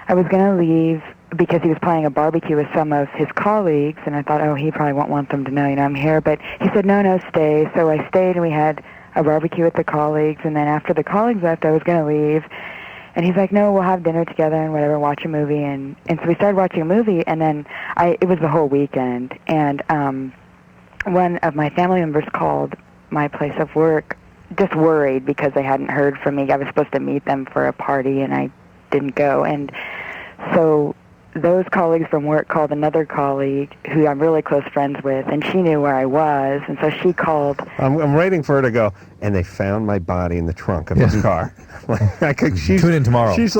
I was going to leave because he was planning a barbecue with some of his colleagues, and I thought, oh, he probably won't want them to know, I'm here. But he said, no, stay. So I stayed, and we had a barbecue with the colleagues, and then after the colleagues left, I was going to leave. And he's like, no, we'll have dinner together and whatever, watch a movie. And so we started watching a movie, and then it was the whole weekend. And one of my family members called my place of work, just worried because they hadn't heard from me. I was supposed to meet them for a party, and I didn't go. And so those colleagues from work called another colleague who I'm really close friends with, and she knew where I was, and so she called. I'm waiting for her to go, and they found my body in the trunk of his car. Tune in tomorrow. She's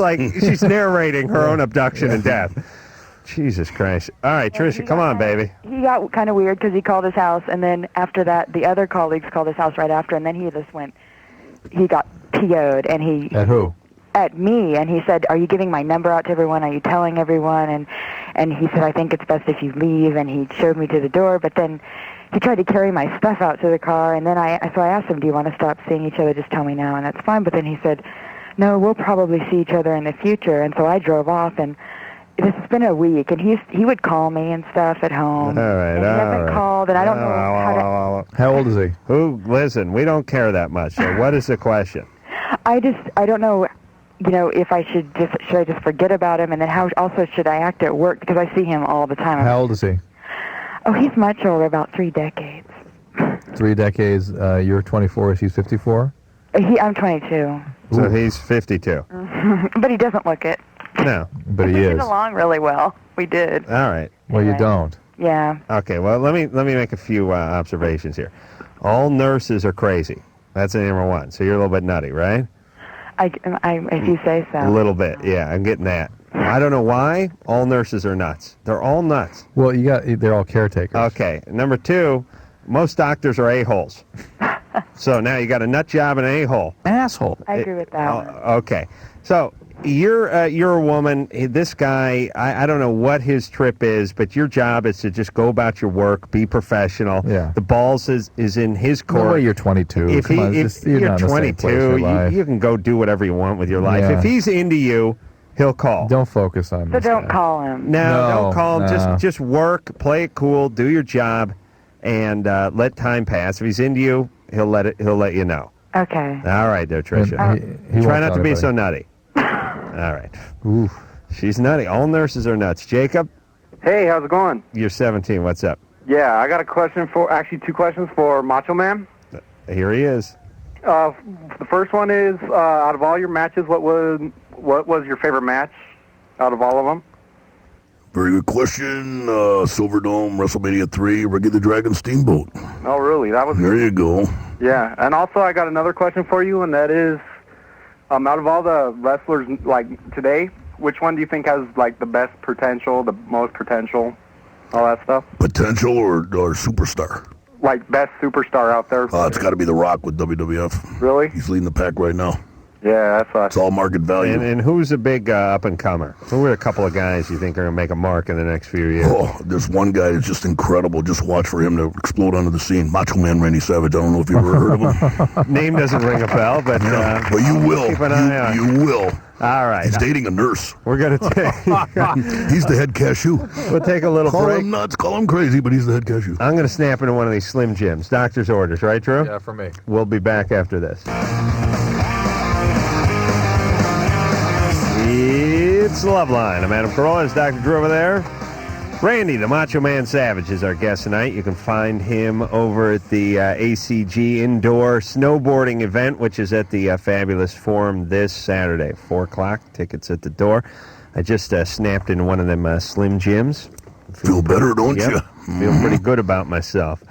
narrating her own abduction and death. Jesus Christ. All right, Tricia, come on, baby. He got kind of weird because he called his house, and then after that, the other colleagues called his house right after, and then he got PO'd, and he... At who? At me, and he said, are you giving my number out to everyone? Are you telling everyone? And he said, I think it's best if you leave, and he showed me to the door, but then he tried to carry my stuff out to the car, and then so I asked him, do you want to stop seeing each other? Just tell me now, and that's fine. But then he said, no, we'll probably see each other in the future, and so I drove off, and it's been a week, and he would call me and stuff at home. All right, and he hasn't called, and I don't know How old is he? Listen, we don't care that much, so what is the question? I don't know, if should I just forget about him, and then how also should I act at work, because I see him all the time. How old is he? Oh, he's much older, about 3 decades. 3 decades. You're 24, he's 54? I'm 22. So he's 52. But he doesn't look it. No. But he We is. get along really well. We did. All right. Well, you don't. Yeah. Okay, well, let me make a few observations here. All nurses are crazy. That's number one. So you're a little bit nutty, right? If you say so. A little bit, yeah. I'm getting that. I don't know why. All nurses are nuts. They're all nuts. Well, they're all caretakers. Okay. Number two, most doctors are a-holes. So now you got a nut job and an a-hole. Asshole. I agree with that. Okay. So you're a woman. This guy, I don't know what his trip is, but your job is to just go about your work, be professional. Yeah. The balls is in his court. No way you're 22. If you're 22, you can go do whatever you want with your life. Yeah. If he's into you, he'll call. Don't focus on So this don't guy. call him. No, don't call him. No. Just work, play it cool, do your job, and let time pass. If he's into you, he'll let you know. Okay. All right, there, Tricia. He Try won't not tell to be anybody. so nutty. All right. Ooh. She's nutty. All nurses are nuts. Jacob, Hey, how's it going? you're 17. What's up? Yeah, I got two questions for Macho Man. Here he is. The first one is, out of all your matches, what was your favorite match out of all of them? Very good question. Silverdome, WrestleMania 3, Ricky the Dragon Steamboat. Oh, really? That was... There you go. Yeah, and also I got another question for you, and that is, out of all the wrestlers, today, which one do you think has, the best potential, the most potential, all that stuff? Potential or superstar? Best superstar out there. It's got to be The Rock with WWF. Really? He's leading the pack right now. Yeah, that's It's all market value. And who's a big up-and-comer? Who are a couple of guys you think are going to make a mark in the next few years? Oh, there's one guy that's just incredible. Just watch for him to explode onto the scene. Macho Man Randy Savage. I don't know if you've ever heard of him. Name doesn't ring a bell, but but you will. Keep an eye on. You will. All right. He's dating a nurse. We're going to take... He's the head cashew. We'll take a little Call break. him nuts, call him crazy, but he's the head cashew. I'm going to snap into one of these Slim Jims. Doctor's orders, right, Drew? Yeah, for me. We'll be back after this. It's Loveline. I'm Adam Carolla. It's Dr. Drew over there. Randy, the Macho Man Savage, is our guest tonight. You can find him over at the ACG Indoor Snowboarding event, which is at the Fabulous Forum this Saturday, 4 o'clock. Tickets at the door. I just snapped in one of them Slim Jims. Feel better, don't you? Feel pretty good about myself.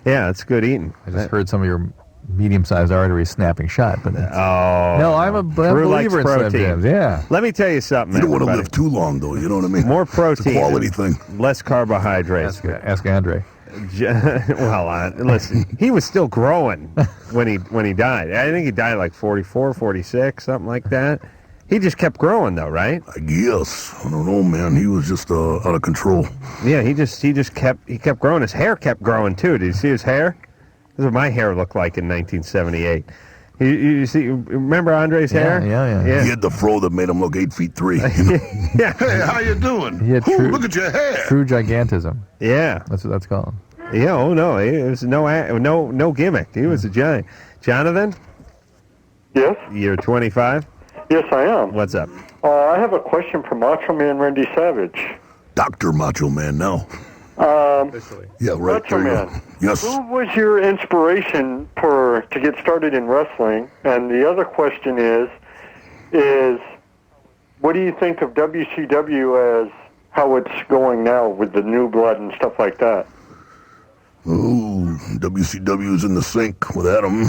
Yeah, it's good eating. I just heard some of your medium-sized arteries snapping shut, but no, I'm a believer in Slim Jims. Yeah. Let me tell you something. You don't want to everybody. live too long, though. You know what I mean? More protein, It's a quality thing. less carbohydrates. Ask Andre. Well, listen, he was still growing when he died. I think he died like 44, 46, something like that. He just kept growing, though, right? I guess. I don't know, man. He was just out of control. Yeah, he kept growing. His hair kept growing too. Did you see his hair? This is what my hair looked like in 1978. You see? Remember Andre's hair? Yeah. He had the fro that made him look 8'3". You know? Yeah. Hey, how you doing? He had Look at your hair. True gigantism. Yeah. That's what that's called. Yeah. Oh no, it was no gimmick. He was a giant. Jonathan? Yes? You're 25. Yes, I am. What's up? I have a question for Macho Man Randy Savage. Dr. Macho Man now. Yeah, right. Macho there you go. Man. Yes. Who was your inspiration to get started in wrestling? And the other question is what do you think of WCW as how it's going now with the new blood and stuff like that? Oh, WCW is in the sink with Adam.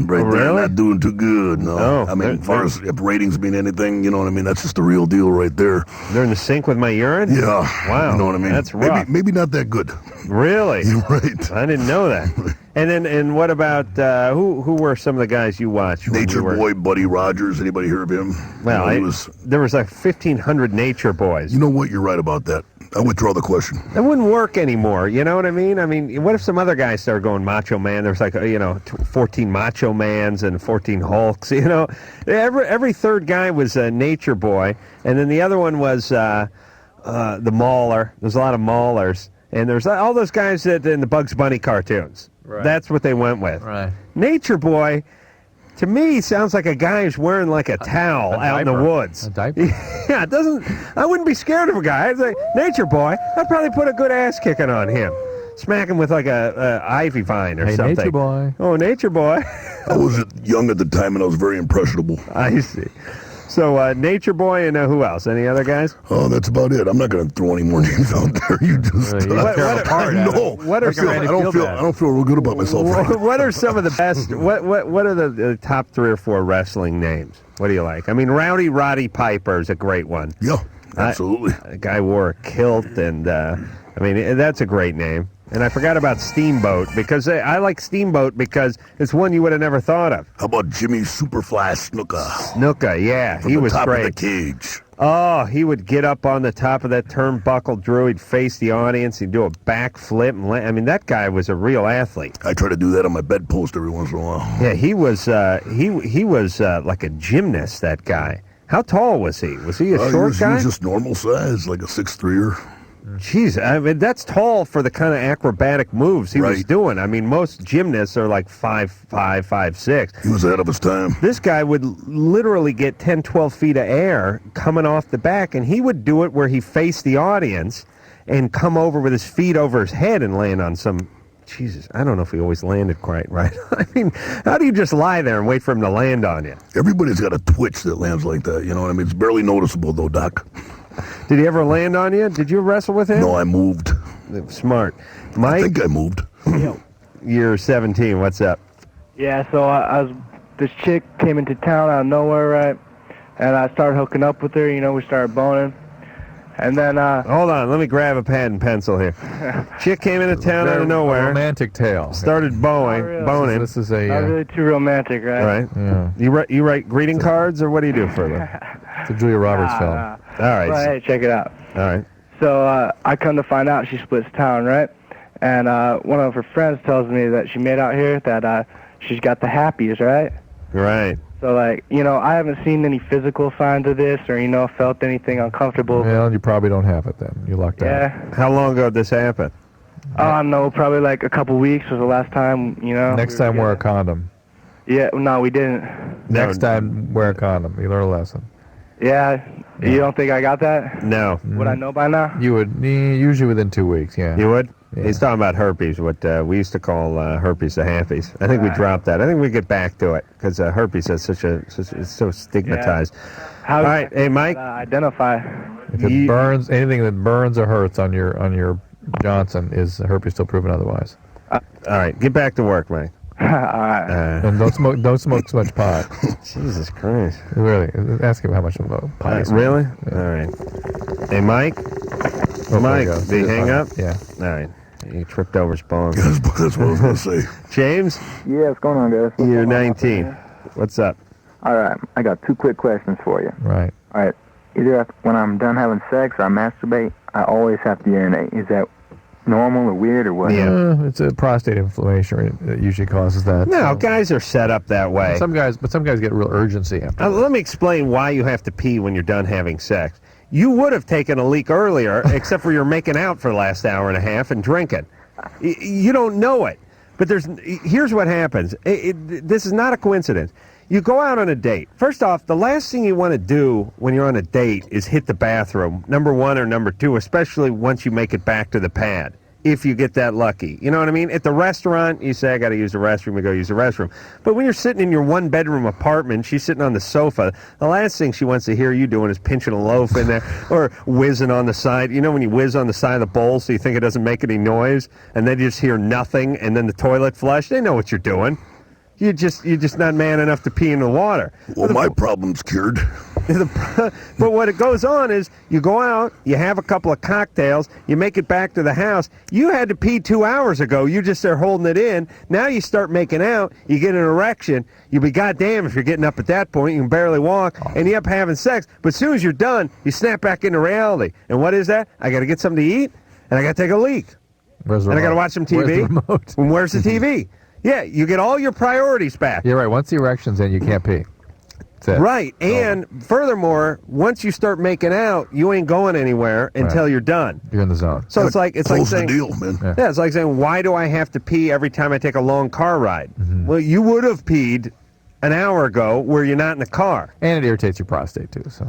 Right there, really? not doing too good. No, Oh, I mean, as far as if ratings mean anything, you know what I mean. That's just the real deal right there. They're in the sink with my urine? Yeah. Wow. You know what I mean? That's rough. Maybe not that good. Really? You're right. I didn't know that. And what about who were some of the guys you watched? when Nature you were... Boy, Buddy Rogers. Anybody hear of him? Well, You know, there was like 1,500 Nature Boys. You know what? You're right about that. I withdraw the question. That wouldn't work anymore. You know what I mean? I mean, what if some other guys started going Macho Man? There's like 14 Macho Mans and 14 Hulks. You know, every third guy was a Nature Boy, and then the other one was the Mauler. There's a lot of Maulers, and there's all those guys that in the Bugs Bunny cartoons. Right. That's what they went with. Right. Nature Boy. To me, sounds like a guy who's wearing like a towel out in the woods. A diaper. Yeah, it doesn't. I wouldn't be scared of a guy. I'd say, Nature Boy. I'd probably put a good ass kicking on him. Smack him with like a ivy vine or something. Nature Boy. Oh, Nature Boy. I was young at the time and I was very impressionable. I see. So, Nature Boy and who else? Any other guys? Oh, that's about it. I'm not going to throw any more names out there. You just I know. What are I don't feel real good about myself. Right? What are some of the best? What are the top 3 or 4 wrestling names? What do you like? I mean, Rowdy Roddy Piper is a great one. Yeah, absolutely. The guy wore a kilt, and I mean that's a great name. And I forgot about Steamboat because I like Steamboat because it's one you would have never thought of. How about Jimmy Superfly Snuka? Snuka, yeah, From he the was top great. Of the cage. Oh, he would get up on the top of that turnbuckle, Drew. He'd face the audience. He'd do a backflip. I mean, that guy was a real athlete. I try to do that on my bedpost every once in a while. Yeah, he was he was like a gymnast, that guy. How tall was he? Was he a short guy? He was just normal size, like a 6'3"er. Jeez, I mean, that's tall for the kind of acrobatic moves he was doing. I mean, most gymnasts are like 5'5", 5'6". He was ahead of his time. This guy would literally get 10, 12 feet of air coming off the back, and he would do it where he faced the audience and come over with his feet over his head and land on some... Jesus, I don't know if he always landed quite right. I mean, how do you just lie there and wait for him to land on you? Everybody's got a twitch that lands like that, you know what I mean? It's barely noticeable, though, Doc. Did he ever land on you? Did you wrestle with him? No, I moved. Smart. Mike? I think I moved. You're 17. What's up? Yeah, so this chick came into town out of nowhere, right? And I started hooking up with her, we started boning. And then, hold on, let me grab a pad and pencil here. Chick came into town out of nowhere. Romantic tale. Started boning. This is a... Not really too romantic, right? Right. Yeah. You write greeting cards, or what do you do for them? It's a Julia Roberts film. All right. Well, hey, check it out. All right. So I come to find out she splits town, right? And one of her friends tells me that she made out here that she's got the happies, right? Right. So, I haven't seen any physical signs of this or, felt anything uncomfortable. Well, you probably don't have it then. You lucked out. Yeah. How long ago did this happen? Oh, no, probably like a couple weeks was the last time, Next time, wear a condom. Yeah, no, we didn't. Next time, wear a condom. You learn a lesson. Yeah. You don't think I got that? No. Would I know by now? You would, usually within 2 weeks, yeah. You would? Yeah. He's talking about herpes, what we used to call herpes the halfies. I think we dropped that. I think we get back to it because herpes is it's so stigmatized. How All right, hey Mike. Identify. If it burns, anything that burns or hurts on your Johnson is herpes still proven otherwise. All right, get back to work, Mike. All right. And don't smoke too much pot. Jesus Christ. Really, ask him how much of a pot. He smokes. Really? Yeah. All right. Hey Mike. Mike, did he hang up? Yeah. All right. He tripped over his bong. That's what I was going to say. James? Yeah, what's going on, guys? You're 19. What's up? All right, I got 2 quick questions for you. Right. All right, either when I'm done having sex or I masturbate, I always have to urinate. Is that normal or weird or what? Yeah, it's a prostate inflammation that usually causes that. No, guys are set up that way. Some guys get real urgency after. Let me explain why you have to pee when you're done having sex. You would have taken a leak earlier, except for you're making out for the last hour and a half and drinking. You don't know it. But here's what happens. This is not a coincidence. You go out on a date. First off, the last thing you want to do when you're on a date is hit the bathroom, number one or number two, especially once you make it back to the pad, if you get that lucky. You know what I mean? At the restaurant, you say, I got to use the restroom, you go use the restroom. But when you're sitting in your one-bedroom apartment, she's sitting on the sofa, the last thing she wants to hear you doing is pinching a loaf in there or whizzing on the side. You know when you whiz on the side of the bowl so you think it doesn't make any noise, and then you just hear nothing, and then the toilet flush? They know what you're doing. You're just not man enough to pee in the water. Well, my problem's cured. But what it goes on is you go out, you have a couple of cocktails, you make it back to the house. You had to pee 2 hours ago. You just are holding it in. Now you start making out. You get an erection. You'll be goddamn if you're getting up at that point. You can barely walk, and you end up having sex. But as soon as you're done, you snap back into reality. And what is that? I got to get something to eat, and I got to take a leak. Where's the and I got to remote? watch some TV. Where's the remote? And where's the TV? Yeah, you get all your priorities back. You're right. Once the erection's in, you can't pee. That's it. Right, and furthermore, once you start making out, you ain't going anywhere until you're done. You're in the zone. So it's like Close saying, the deal, man. Yeah, it's like saying, why do I have to pee every time I take a long car ride? Well, you would have peed an hour ago where you're not in the car. And it irritates your prostate, too. So,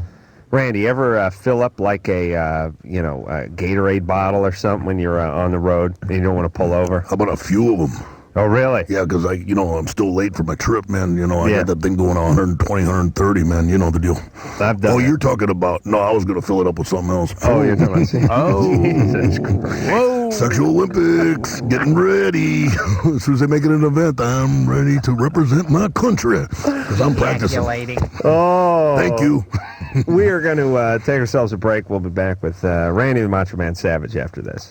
Randy, ever fill up like a Gatorade bottle or something when you're on the road and you don't want to pull over? How about a few of them? Oh, really? Yeah, because I'm still late for my trip, man. I got that thing going on 120, 130, man. You know the deal. I've done you're talking about... No, I was going to fill it up with something else. Oh, you're talking about... Jesus Christ. Whoa. Sexual Olympics, getting ready. As soon as they make it an event, I'm ready to represent my country. Because I'm practicing. Oh. Thank you. We are going to take ourselves a break. We'll be back with Randy the Macho Man Savage after this.